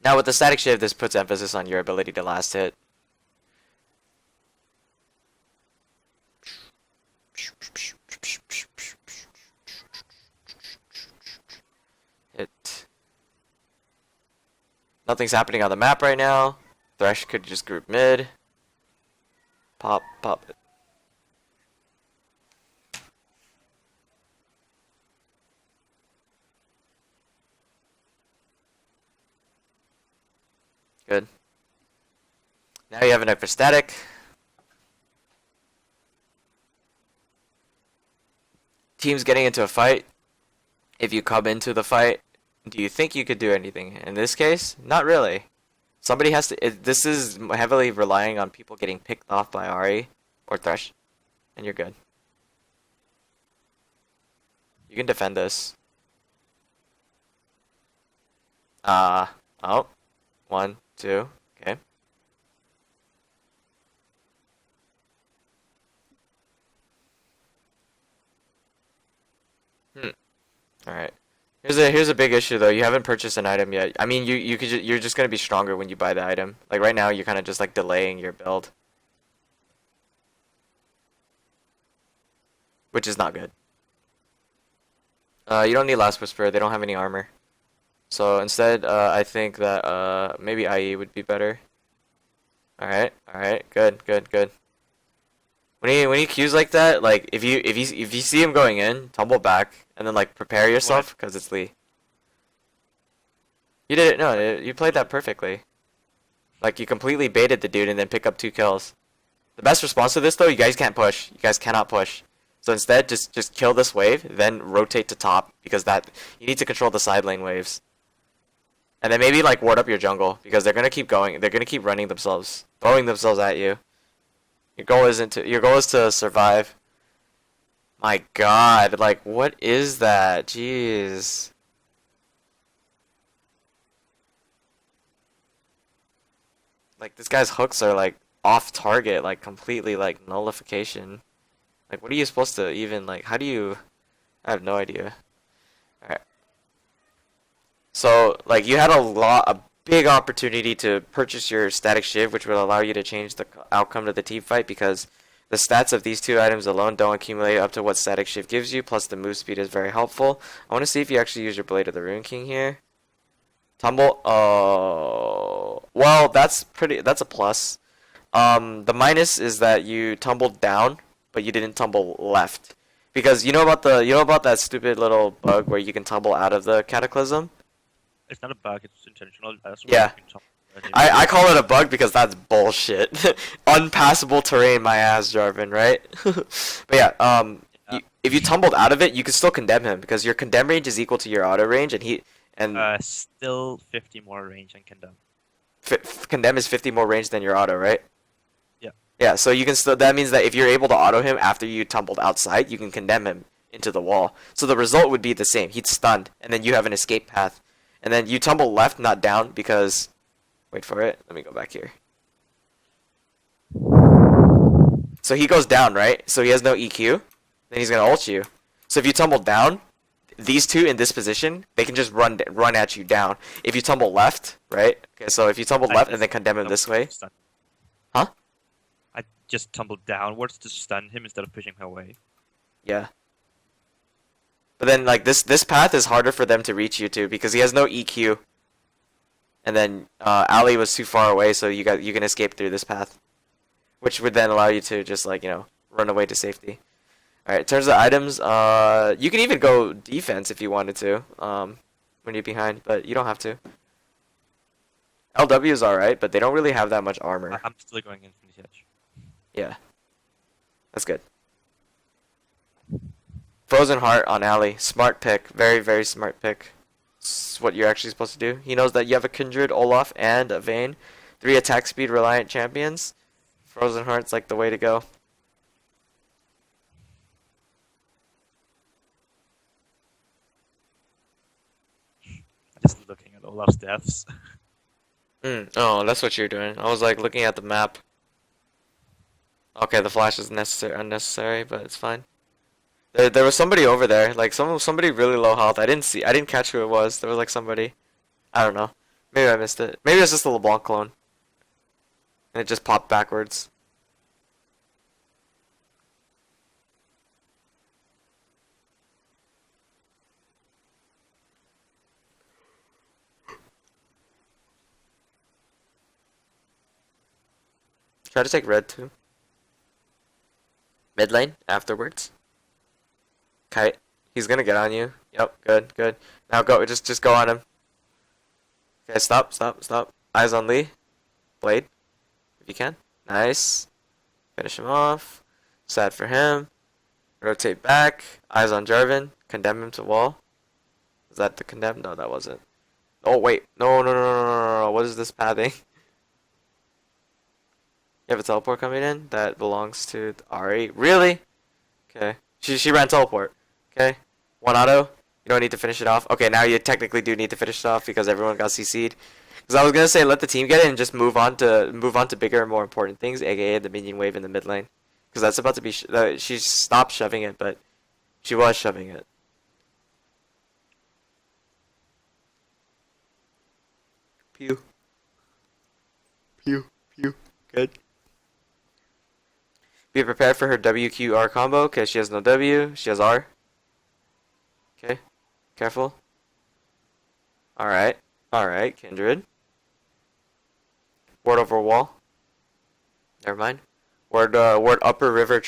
Now with the static shift, this puts emphasis on your ability to last hit. Hit. Nothing's happening on the map right now. Thresh could just group mid. Pop, pop it. Good. Now you have enough for static. Team's getting into a fight. If you come into the fight, do you think you could do anything? In this case, not really. Somebody has to. This is heavily relying on people getting picked off by Ari or Thresh, and you're good. You can defend this. Oh. 1, 2. Okay. Alright. Here's a big issue though. You haven't purchased an item yet. I mean, you're just gonna be stronger when you buy the item. Like right now, you're kind of just like delaying your build, which is not good. You don't need Last Whisper. They don't have any armor. So instead, I think that maybe IE would be better. Alright, alright, good, good, good. When he queues like that, like if you see him going in, tumble back and then like prepare yourself because it's Lee. You did it. No, you played that perfectly. Like you completely baited the dude and then pick up 2 kills. The best response to this though, you guys can't push. You guys cannot push. So instead, just kill this wave, then rotate to top because that you need to control the side lane waves. And then maybe like ward up your jungle because they're gonna keep going. They're gonna keep running themselves, throwing themselves at you. Your goal is to survive. My God, like what is that? Jeez. Like this guy's hooks are like off target, like completely like nullification. Like what are you supposed to even like? How do you? I have no idea. All right. So like you had a big opportunity to purchase your static shiv, which will allow you to change the outcome of the team fight because the stats of these 2 items alone don't accumulate up to what static shiv gives you. Plus the move speed is very helpful. I want to see if you actually use your Blade of the Rune King here. Tumble. Oh, well, that's a plus. The minus is that you tumbled down, but you didn't tumble left. Because you know about that stupid little bug where you can tumble out of the cataclysm? It's not a bug, it's intentional. Yeah. I call it a bug because that's bullshit. Unpassable terrain, my ass, Jarvan, right? But yeah, if you tumbled out of it, you can still condemn him because your condemn range is equal to your auto range, and still 50 more range than condemn. Condemn is 50 more range than your auto, right? Yeah. Yeah, so you can still. That means that if you're able to auto him after you tumbled outside, you can condemn him into the wall. So the result would be the same. He's stunned, and then you have an escape path. And then you tumble left, not down, because... Wait for it. Let me go back here. So he goes down, right? So he has no EQ. Then he's going to ult you. So if you tumble down, these 2 in this position, they can just run at you down. If you tumble left, right? Okay, so if you tumble left and then condemn him this way... Huh? I just tumbled downwards to stun him instead of pushing him away. Yeah. But then like this path is harder for them to reach you to because he has no EQ. And then Ali was too far away, so you can escape through this path, which would then allow you to just like run away to safety. All right, in terms of items, you can even go defense if you wanted to, when you're behind, but you don't have to. LW is alright, but they don't really have that much armor. I'm still going Infinity Edge. Yeah, that's good. Frozen Heart on Ali, smart pick, very very smart pick. It's what you're actually supposed to do. He knows that you have a Kindred, Olaf, and a Vayne, 3 attack speed reliant champions. Frozen Heart's like the way to go. Just looking at Olaf's deaths. Oh, that's what you're doing. I was like looking at the map. Okay, the flash is unnecessary, but it's fine. There was somebody over there, like somebody really low health. I didn't catch who it was. There was like somebody. I don't know. Maybe I missed it. Maybe it's just a LeBlanc clone. And it just popped backwards. Try to take red too. Mid lane afterwards. Kite. He's gonna get on you. Yep, good, good. Now go, just go on him. Okay, stop. Eyes on Lee. Blade. If you can. Nice. Finish him off. Sad for him. Rotate back. Eyes on Jarvan. Condemn him to wall. Is that the condemn? No, that wasn't. Oh, wait. No. What is this pathing? You have a teleport coming in that belongs to Ari. Really? Okay. She ran teleport. Okay. 1 auto. You don't need to finish it off. Okay, now you technically do need to finish it off because everyone got CC'd. Because I was gonna say let the team get it and just move on to bigger and more important things, aka the minion wave in the mid lane. Because that's about to be she stopped shoving it, but she was shoving it. Pew. Good. Be prepared for her WQR combo because she has no W. She has R. Okay. Careful. Alright. Alright, Kindred. Ward over wall. Never mind. Ward upper river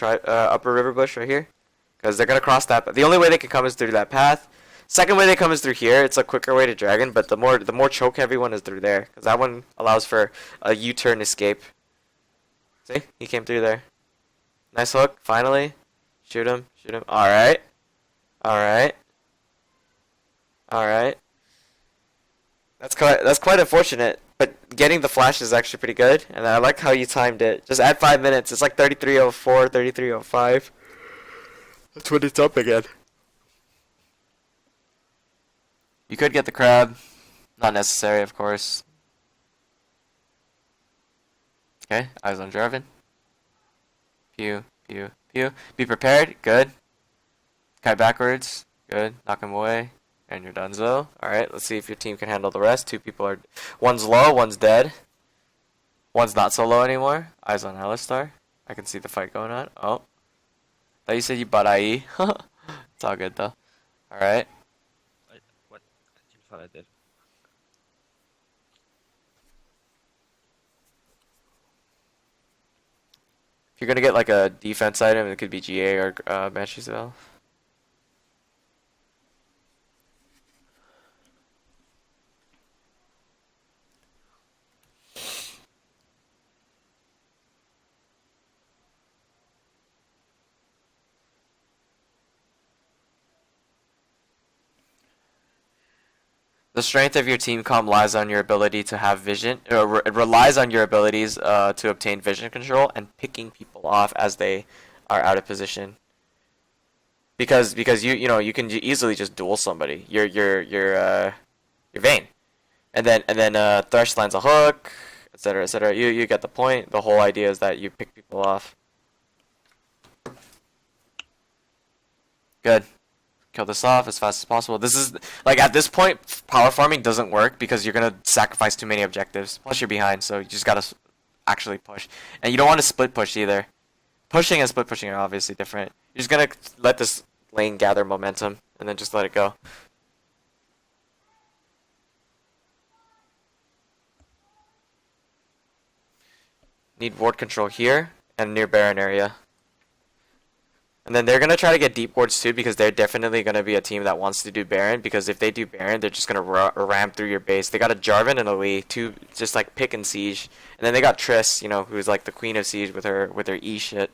bush right here. Because they're gonna cross that. The only way they can come is through that path. Second way they come is through here. It's a quicker way to dragon, but the more choke heavy one is through there. Because that one allows for a U-turn escape. See? He came through there. Nice hook, finally. Shoot him. Alright. Alright. That's quite unfortunate, but getting the flash is actually pretty good, and I like how you timed it. Just add 5 minutes. It's like 33:04, 33:05. That's when it's up again. You could get the crab. Not necessary, of course. Okay, eyes on Jarvan. Pew. Be prepared. Good. Kite backwards. Good. Knock him away. And you're donezo. Alright, let's see if your team can handle the rest. 2 people are... One's low, one's dead. One's not so low anymore. Eyes on Alistar. I can see the fight going on. Oh. Thought you said you bought IE. It's all good though. Alright. What? I thought I did. If you're gonna get like a defense item, it could be GA or Banshee's Veil. The strength of your team comp lies on your ability to have vision, or it relies on your abilities to obtain vision control and picking people off as they are out of position. Because you can easily just duel somebody. Your Vayne, and then Thresh lands a hook, etc. etc. You get the point. The whole idea is that you pick people off. Good. Kill this off as fast as possible. This is like at this point, power farming doesn't work because you're gonna sacrifice too many objectives. Plus you're behind, so you just gotta actually push, and you don't want to split push either. Pushing and split pushing are obviously different. You're just gonna let this lane gather momentum and then just let it go. Need ward control here and near Baron area. And then they're going to try to get deep wards too because they're definitely going to be a team that wants to do Baron because if they do Baron, they're just going to ram through your base. They got a Jarvan and a Lee, two just like pick and siege. And then they got Triss, you know, who's like the queen of siege with her E shit.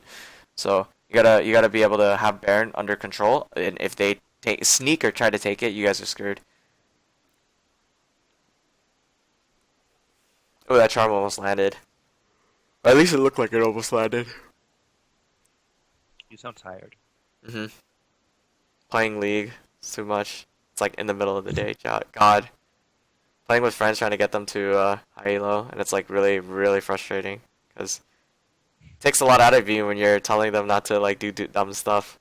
So you gotta be able to have Baron under control, and if they sneak or try to take it, you guys are screwed. Oh, that charm almost landed. At least it looked like it almost landed. You sound tired. Playing League, it's too much. It's like in the middle of the day, God. Playing with friends trying to get them to high elo, and it's like really, really frustrating because it takes a lot out of you when you're telling them not to like do dumb stuff.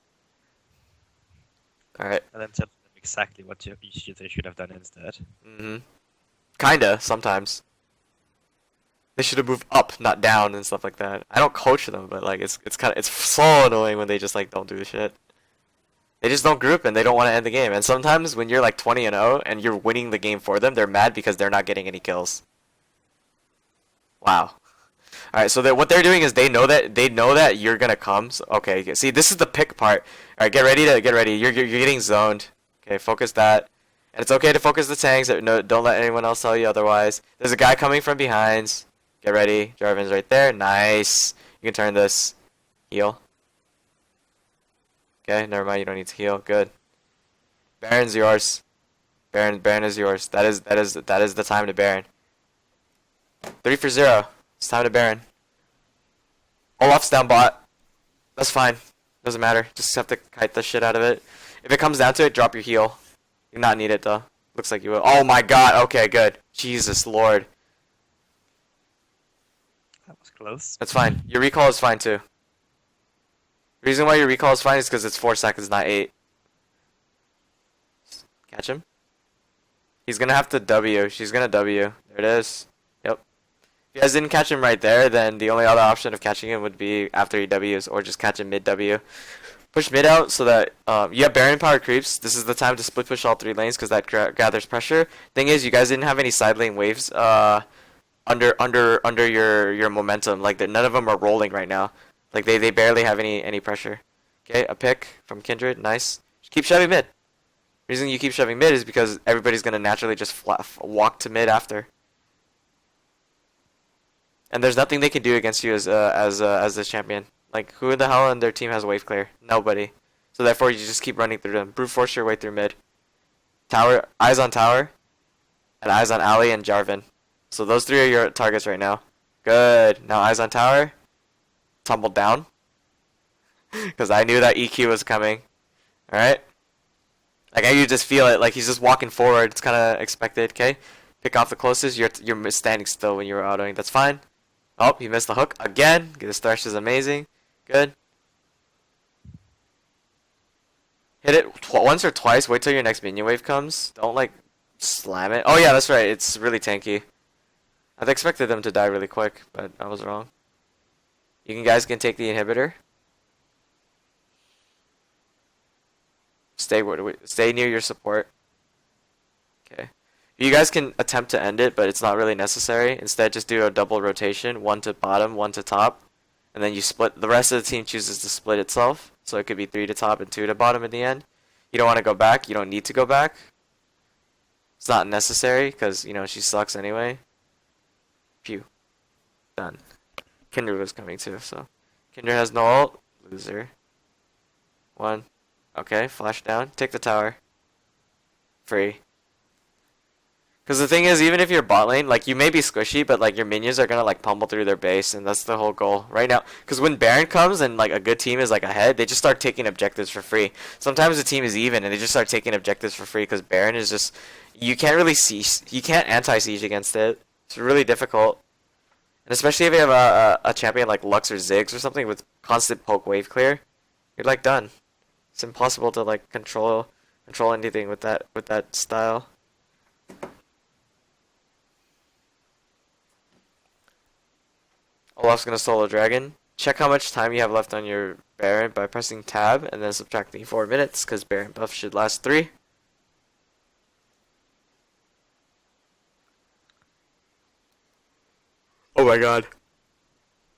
All right. And then tell them exactly what they should have done instead. Kinda sometimes. They should have moved up, not down, and stuff like that. I don't coach them, but like it's so annoying when they just like don't do the shit. They just don't group and they don't want to end the game. And sometimes when you're like 20-0 and you're winning the game for them, they're mad because they're not getting any kills. Wow. All right, so what they're doing is they know that you're gonna come. So, okay, see, this is the pick part. All right, get ready. You're getting zoned. Okay, focus that. And it's okay to focus the tanks. No, don't let anyone else tell you otherwise. There's a guy coming from behind. Get ready. Jarvan's right there. Nice. You can turn this. Heal. Okay, never mind. You don't need to heal. Good. Baron's yours. Baron is yours. That is the time to Baron. 3 for 0. It's time to Baron. Olaf's down bot. That's fine. Doesn't matter. Just have to kite the shit out of it. If it comes down to it, drop your heal. You not need it though. Looks like you will. Oh my god. Okay, good. Jesus Lord. That was close. That's fine. Your recall is fine too. The reason why your recall is fine is because it's 4 seconds, not 8. Catch him. He's gonna have to W. She's gonna W. There it is. Yep. If you guys didn't catch him right there, then the only other option of catching him would be after he Ws, or just catch him mid W. Push mid out so that you have Baron power creeps. This is the time to split push all 3 lanes because that gathers pressure. Thing is, you guys didn't have any side lane waves under your momentum. Like none of them are rolling right now. Like they barely have any pressure. Okay, a pick from Kindred, nice. Keep shoving mid. The reason you keep shoving mid is because everybody's gonna naturally just walk to mid after. And there's nothing they can do against you as this champion. Like who in the hell in their team has wave clear? Nobody. So therefore you just keep running through them. Brute force your way through mid. Tower, eyes on tower, and eyes on alley and Jarvan. So those 3 are your targets right now. Good. Now eyes on tower. Tumbled down. Because I knew that EQ was coming. Alright? Like you just feel it. Like he's just walking forward. It's kind of expected. Okay? Pick off the closest. You're standing still when you were autoing. That's fine. Oh, he missed the hook again. This thresh is amazing. Good. Hit it once or twice. Wait till your next minion wave comes. Don't like slam it. Oh yeah, that's right. It's really tanky. I'd expected them to die really quick, but I was wrong. You guys can take the inhibitor. Stay near your support. Okay. You guys can attempt to end it, but it's not really necessary. Instead, just do a double rotation, 1 to bottom, 1 to top, and then you split. The rest of the team chooses to split itself, so it could be 3 to top and 2 to bottom in the end. You don't want to go back. You don't need to go back. It's not necessary because you know she sucks anyway. Phew. Done. Kindred was coming too, so Kindred has no ult. Loser. 1. Okay, flash down. Take the tower. Free. Because the thing is, even if you're bot lane, like you may be squishy, but like your minions are gonna like pummel through their base, and that's the whole goal right now. Because when Baron comes and like a good team is like ahead, they just start taking objectives for free. Sometimes the team is even, and they just start taking objectives for free because Baron is just you can't really siege, you can't anti-siege against it. It's really difficult. And especially if you have a champion like Lux or Ziggs or something with constant poke wave clear, you're like done. It's impossible to like control anything with that style. Olaf's gonna solo dragon. check how much time you have left on your Baron by pressing tab and then subtracting 4 minutes, because Baron buff should last 3. Oh my god.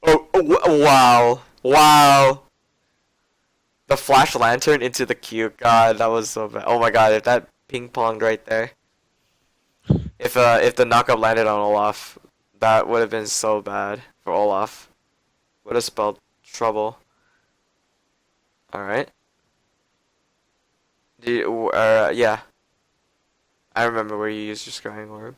Wow. Wow. The flash lantern into the queue. God, that was so bad. Oh my god, if that ping ponged right there. If the knockup landed on Olaf, that would have been so bad for Olaf. Would have spelled trouble. Alright. Yeah. I remember where you used your scrying orb.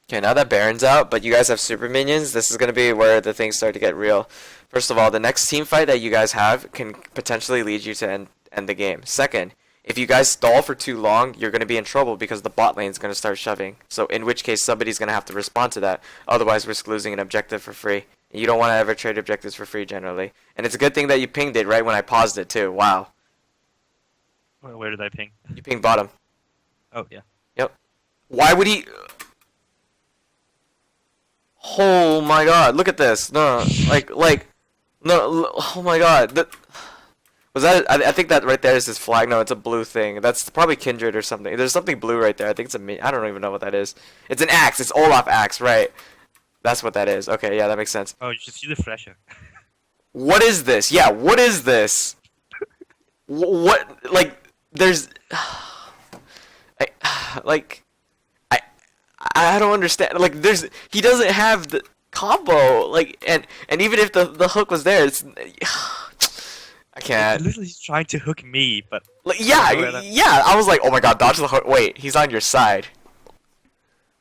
Okay, now that Baron's out, but you guys have super minions, this is going to be where the things start to get real. First of all, the next team fight that you guys have can potentially lead you to end the game. Second, if you guys stall for too long, you're going to be in trouble because the bot lane is going to start shoving. So in which case, somebody's going to have to respond to that. Otherwise, risk losing an objective for free. You don't want to ever trade objectives for free generally. And it's a good thing that you pinged it right when I paused it too. Wow. Where did I ping? You pinged bottom. Oh, yeah. Yep. Why would he... Oh my god, look at this. No, no, oh my god. Was that, I think that right there is his flag. No, it's a blue thing. That's probably Kindred or something. There's something blue right there. I think it's I don't even know what that is. It's an axe. It's Olaf axe, right? That's what that is. Okay, yeah, that makes sense. Oh, you should see the fresher. What is this? Yeah, what is this? What, like, there's, like, I don't understand. Like, he doesn't have the combo. Like, and even if the hook was there, it's I can't. Literally, he's trying to hook me, but Like, yeah. I was like, oh my god, dodge the hook. Wait, he's on your side.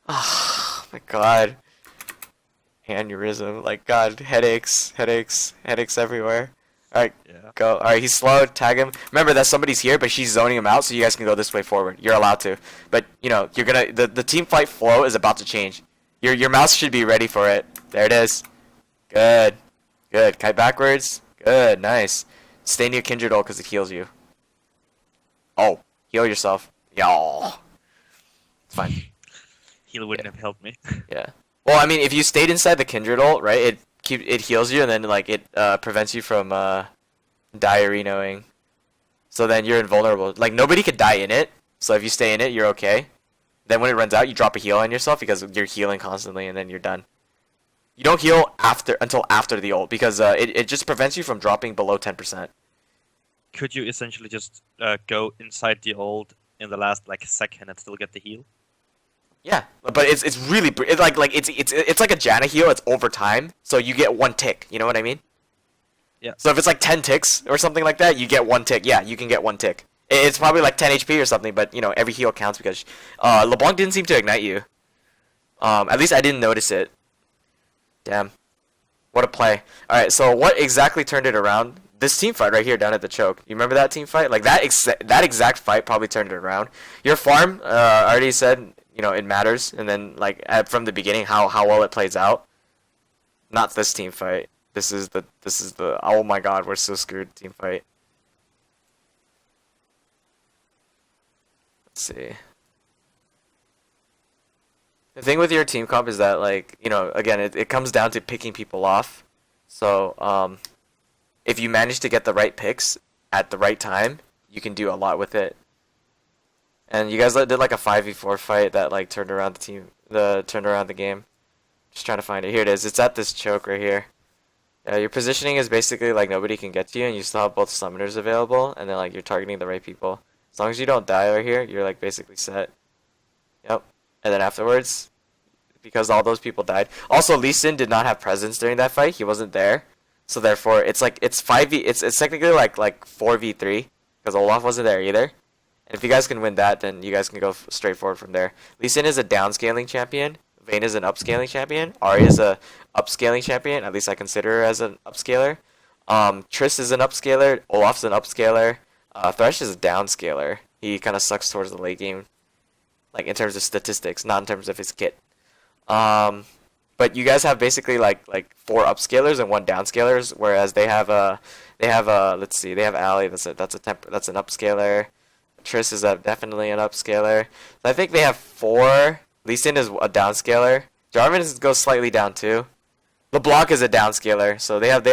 Oh my god. Aneurysm. Like, god, headaches everywhere. Alright, yeah. go. Alright, he's slow. Tag him. Remember that somebody's here, but she's zoning him out, so you guys can go this way forward. You're allowed to. But, you know, you're gonna... The team fight flow is about to change. Your mouse should be ready for it. There it is. Good. Good. Kite backwards. Good. Nice. Stay near Kindred ult because it heals you. Oh. Heal yourself. Y'all. It's fine. Heal wouldn't have helped me. Yeah. Well, I mean, if you stayed inside the Kindred ult, right, it heals you, and then, like, it prevents you from diarrhea-ing. So then you're invulnerable. Like, nobody could die in it, so if you stay in it, you're okay. Then when it runs out, you drop a heal on yourself because you're healing constantly, and then you're done. You don't heal until after the ult, because it just prevents you from dropping below 10%. Could you essentially just go inside the old in the last, like, second and still get the heal? Yeah, but it's really it's like a Janna heal. It's over time, so you get 1 tick. You know what I mean? Yeah. So if it's like 10 ticks or something like that, you get 1 tick. Yeah, you can get 1 tick. It's probably like 10 HP or something, but you know every heal counts because LeBlanc didn't seem to ignite you. At least I didn't notice it. Damn, what a play! All right, so what exactly turned it around? This team fight right here down at the choke. You remember that team fight? Like that exact fight probably turned it around. Your farm, I already said. You know, it matters, and then like from the beginning, how well it plays out. Not this team fight. This is the oh my god, we're so screwed team fight. Let's see. The thing with your team comp is that, like, you know, again, it comes down to picking people off. So if you manage to get the right picks at the right time, you can do a lot with it. And you guys did like a 5v4 fight that like turned around the game. Just trying to find it. Here it is. It's at this choke right here. Yeah, your positioning is basically like nobody can get to you, and you still have both summoners available, and then like you're targeting the right people. As long as you don't die right here, you're like basically set. Yep. And then afterwards, because all those people died. Also, Lee Sin did not have presence during that fight. He wasn't there, so therefore it's like it's 5v. It's technically like 4v3 because Olaf wasn't there either. And if you guys can win that, then you guys can go straight forward from there. Lee Sin is a downscaling champion. Vayne is an upscaling champion. Ahri is a upscaling champion. At least I consider her as an upscaler. Triss is an upscaler. Olaf's an upscaler. Thresh is a downscaler. He kind of sucks towards the late game. like in terms of statistics, not in terms of his kit. Um, but you guys have basically like four upscalers and one downscalers, whereas they have let's see, they have Ali, that's an upscaler. Triss is definitely an upscaler. So I think they have four. Lee Sin is a downscaler. Jarvan goes slightly down too. LeBlanc is a downscaler, so they have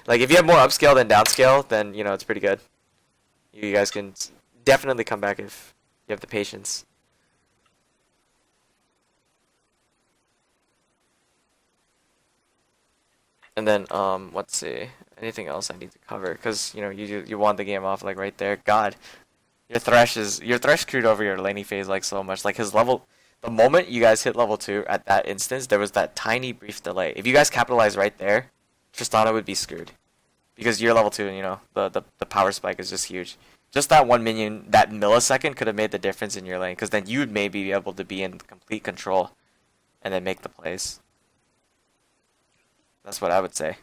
like if you have more upscale than downscale, then you know it's pretty good. You guys can definitely come back if you have the patience. And then let's see, anything else I need to cover? Cause you know you want the game off like right there. God, your Thresh screwed over your laning phase like so much. Like his level, the moment you guys hit level 2 at that instance, there was that tiny brief delay. If you guys capitalize right there, Tristana would be screwed because you're level 2 and you know the power spike is just huge. Just that one minion, that millisecond could have made the difference in your lane because then you'd maybe be able to be in complete control and then make the plays. That's what I would say.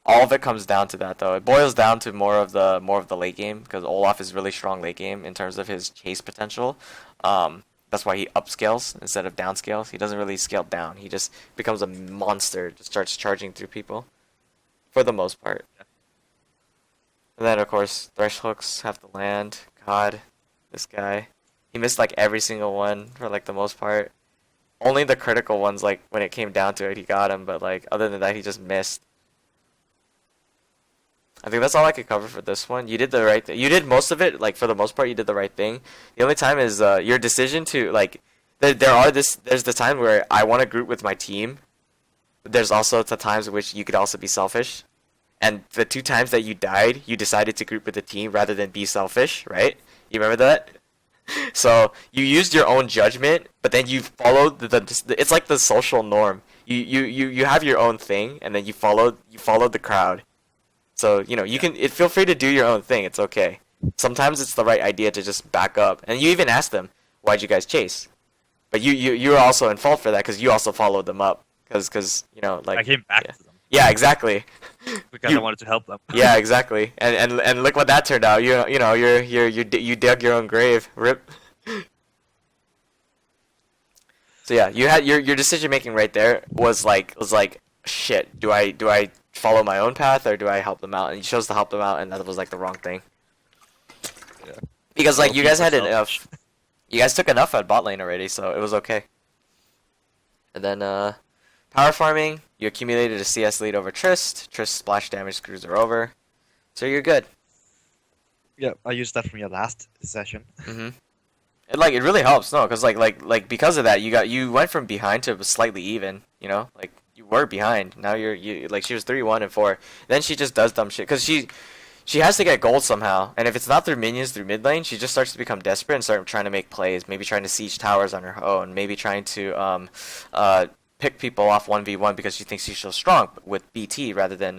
All of it comes down to that, though. It boils down to more of the late game because Olaf is really strong late game in terms of his chase potential. That's why he upscales instead of downscales. He doesn't really scale down. He just becomes a monster. Just starts charging through people, for the most part. And then of course Thresh hooks have to land. God, this guy. He missed like every single one for like the most part. Only the critical ones, like when it came down to it, he got him. But like other than that, he just missed. I think that's all I could cover for this one. You did the right thing. You did most of it, like for the most part, you did the right thing. The only time is your decision to like. There's the time where I want to group with my team. But there's also the times in which you could also be selfish. And the two times that you died, you decided to group with the team rather than be selfish, right? You remember that? So you used your own judgment, but then you followed it's like the social norm. You have your own thing, and then you followed the crowd. So, you know, feel free to do your own thing. It's okay. Sometimes it's the right idea to just back up. And you even ask them, why'd you guys chase? But you were also in fault for that because you also followed them up. Because you know, like... I came back yeah. to them. Yeah, exactly. Because I wanted to help them. Yeah, exactly. And look what that turned out. You know, you dug your own grave. Rip. So yeah, you had your decision making right there was like shit. Do I follow my own path or do I help them out? And you chose to help them out, and that was like the wrong thing. Yeah. Because like Well, you guys had selfish. enough. You guys took enough at bot lane already, so it was okay. And then power farming, you accumulated a CS lead over Trist. Trist splash damage screws her over, so you're good. Yeah, I used that from your last session. Mhm. It really helps, no, because like because of that, you went from behind to slightly even. You know, like you were behind. Now you like she was 3-1 and 4. Then she just does dumb shit because she has to get gold somehow, and if it's not through minions through mid lane, she just starts to become desperate and start trying to make plays. Maybe trying to siege towers on her own. Maybe trying to pick people off 1v1 because she thinks she's so strong with BT rather than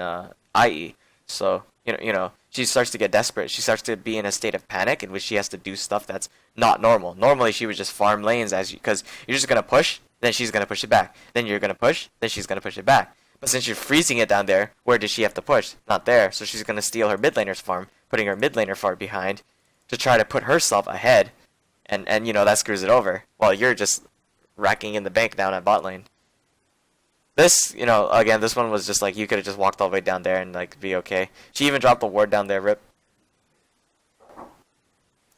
IE. So you know, she starts to get desperate. She starts to be in a state of panic in which she has to do stuff that's not normal. Normally, she would just farm lanes because you're just gonna push, then she's gonna push it back. Then you're gonna push, then she's gonna push it back. But since you're freezing it down there, where does she have to push? Not there. So she's gonna steal her mid laner's farm, putting her mid laner far behind to try to put herself ahead, and you know that screws it over. While you're just racking in the bank down at bot lane. This, you know, again, this one was just like you could have just walked all the way down there and like be okay. She even dropped the ward down there, rip.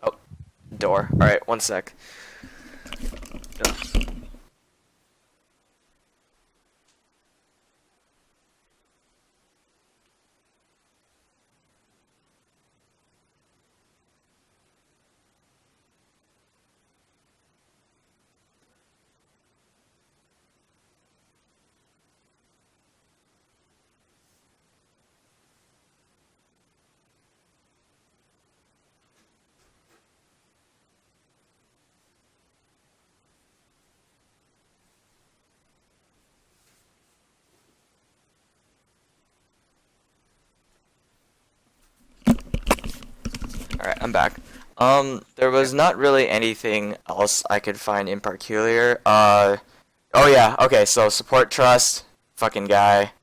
Oh, door. All right, one sec. Ugh. All right, I'm back. There was not really anything else I could find in particular. Oh yeah, okay, so support trust, fucking guy.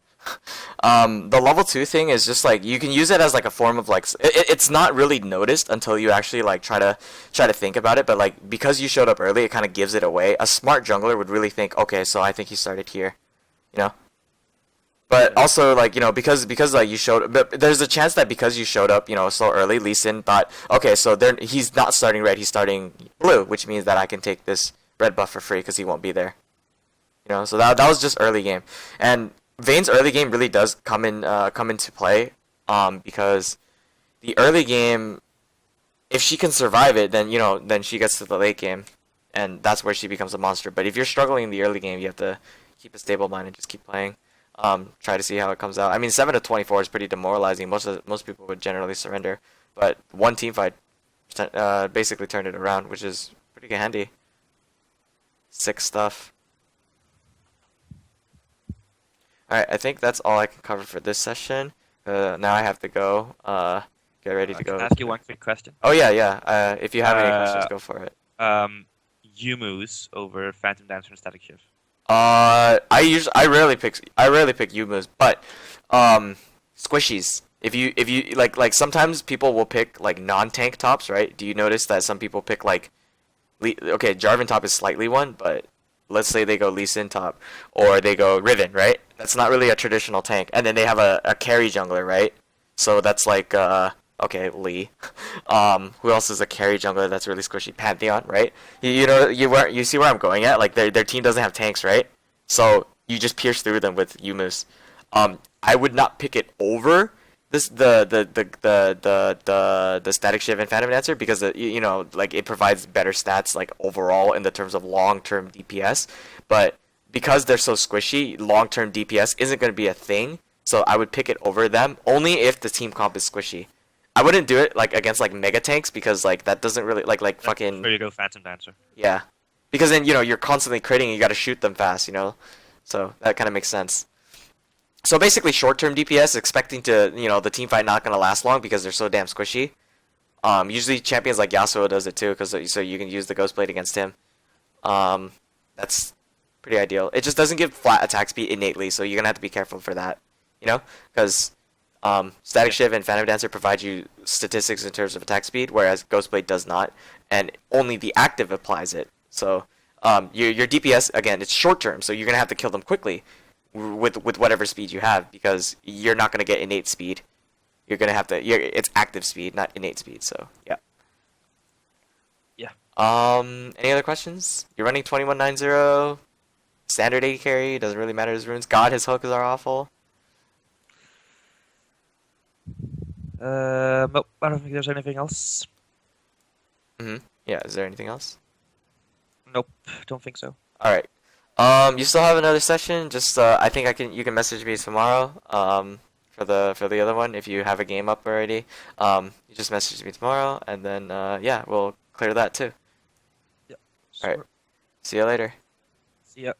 The level 2 thing is just like you can use it as like a form of like it's not really noticed until you actually like try to think about it, but like because you showed up early, it kind of gives it away. A smart jungler would really think, okay, so I think he started here, you know. But Yeah. also like because like you showed, but there's a chance that because you showed up so early, Lee Sin thought, okay, so then he's not starting red, he's starting blue, which means that I can take this red buff for free because he won't be there. So that was just early game, and Vayne's early game really does come into play, because the early game, if she can survive it, then then she gets to the late game, and that's where she becomes a monster. But if you're struggling in the early game, you have to keep a stable mind and just keep playing. Try to see how it comes out. I mean, 7 to 24 is pretty demoralizing. Most people would generally surrender, but one team fight basically turned it around, which is pretty handy. Sick stuff. Alright, I think that's all I can cover for this session. Now I have to go. Get ready to Can I go. ask you one quick question? Oh yeah, yeah. If you have any questions, Uh, go for it. um, Yumus over Phantom Dancer and Static Shift. I rarely pick Yumus, but squishies. If you like sometimes people will pick like non-tank tops, right? Do you notice that some people pick like okay, Jarvan top is slightly one, but let's say they go Lee Sin top or they go Riven, right? That's not really a traditional tank. And then they have a carry jungler, right? So that's like okay, Lee. Who else is a carry jungler that's really squishy? Pantheon, right? You see where I'm going at? Like their team doesn't have tanks, right? So you just pierce through them with Yumus. I would not pick it over this the static shift and phantom dancer because like it provides better stats like overall in the terms of long term DPS, but because they're so squishy, long term DPS isn't going to be a thing. So I would pick it over them only if the team comp is squishy. I wouldn't do it like against like mega tanks because like that doesn't really like That's fucking where you go Phantom Dancer. yeah, because then you're constantly critting and you got to shoot them fast. So that kind of makes sense. So basically, short-term DPS, expecting the team fight not gonna last long because they're so damn squishy. Usually champions like Yasuo does it too, because so you can use the Ghost Blade against him. Um, that's pretty ideal. It just doesn't give flat attack speed innately, so you're gonna have to be careful for that. Because Static Yeah. Shiv and Phantom Dancer provide you statistics in terms of attack speed, whereas Ghost Blade does not, and only the active applies it. So your DPS again, it's short-term, so you're gonna have to kill them quickly with whatever speed you have because you're not going to get innate speed. You're going to have to it's active speed, not innate speed. So, yeah. Yeah. Any other questions? You're running 2190 standard AD carry, doesn't really matter his runes. God, his hook are awful. Nope, I don't think there's anything else. Yeah, is there anything else? Nope, don't think so. All right. You still have another session? Just I think you can message me tomorrow. For the other one if you have a game up already. You just message me tomorrow and then yeah, we'll clear that too. Yeah. All right. Sure. See you later. See ya.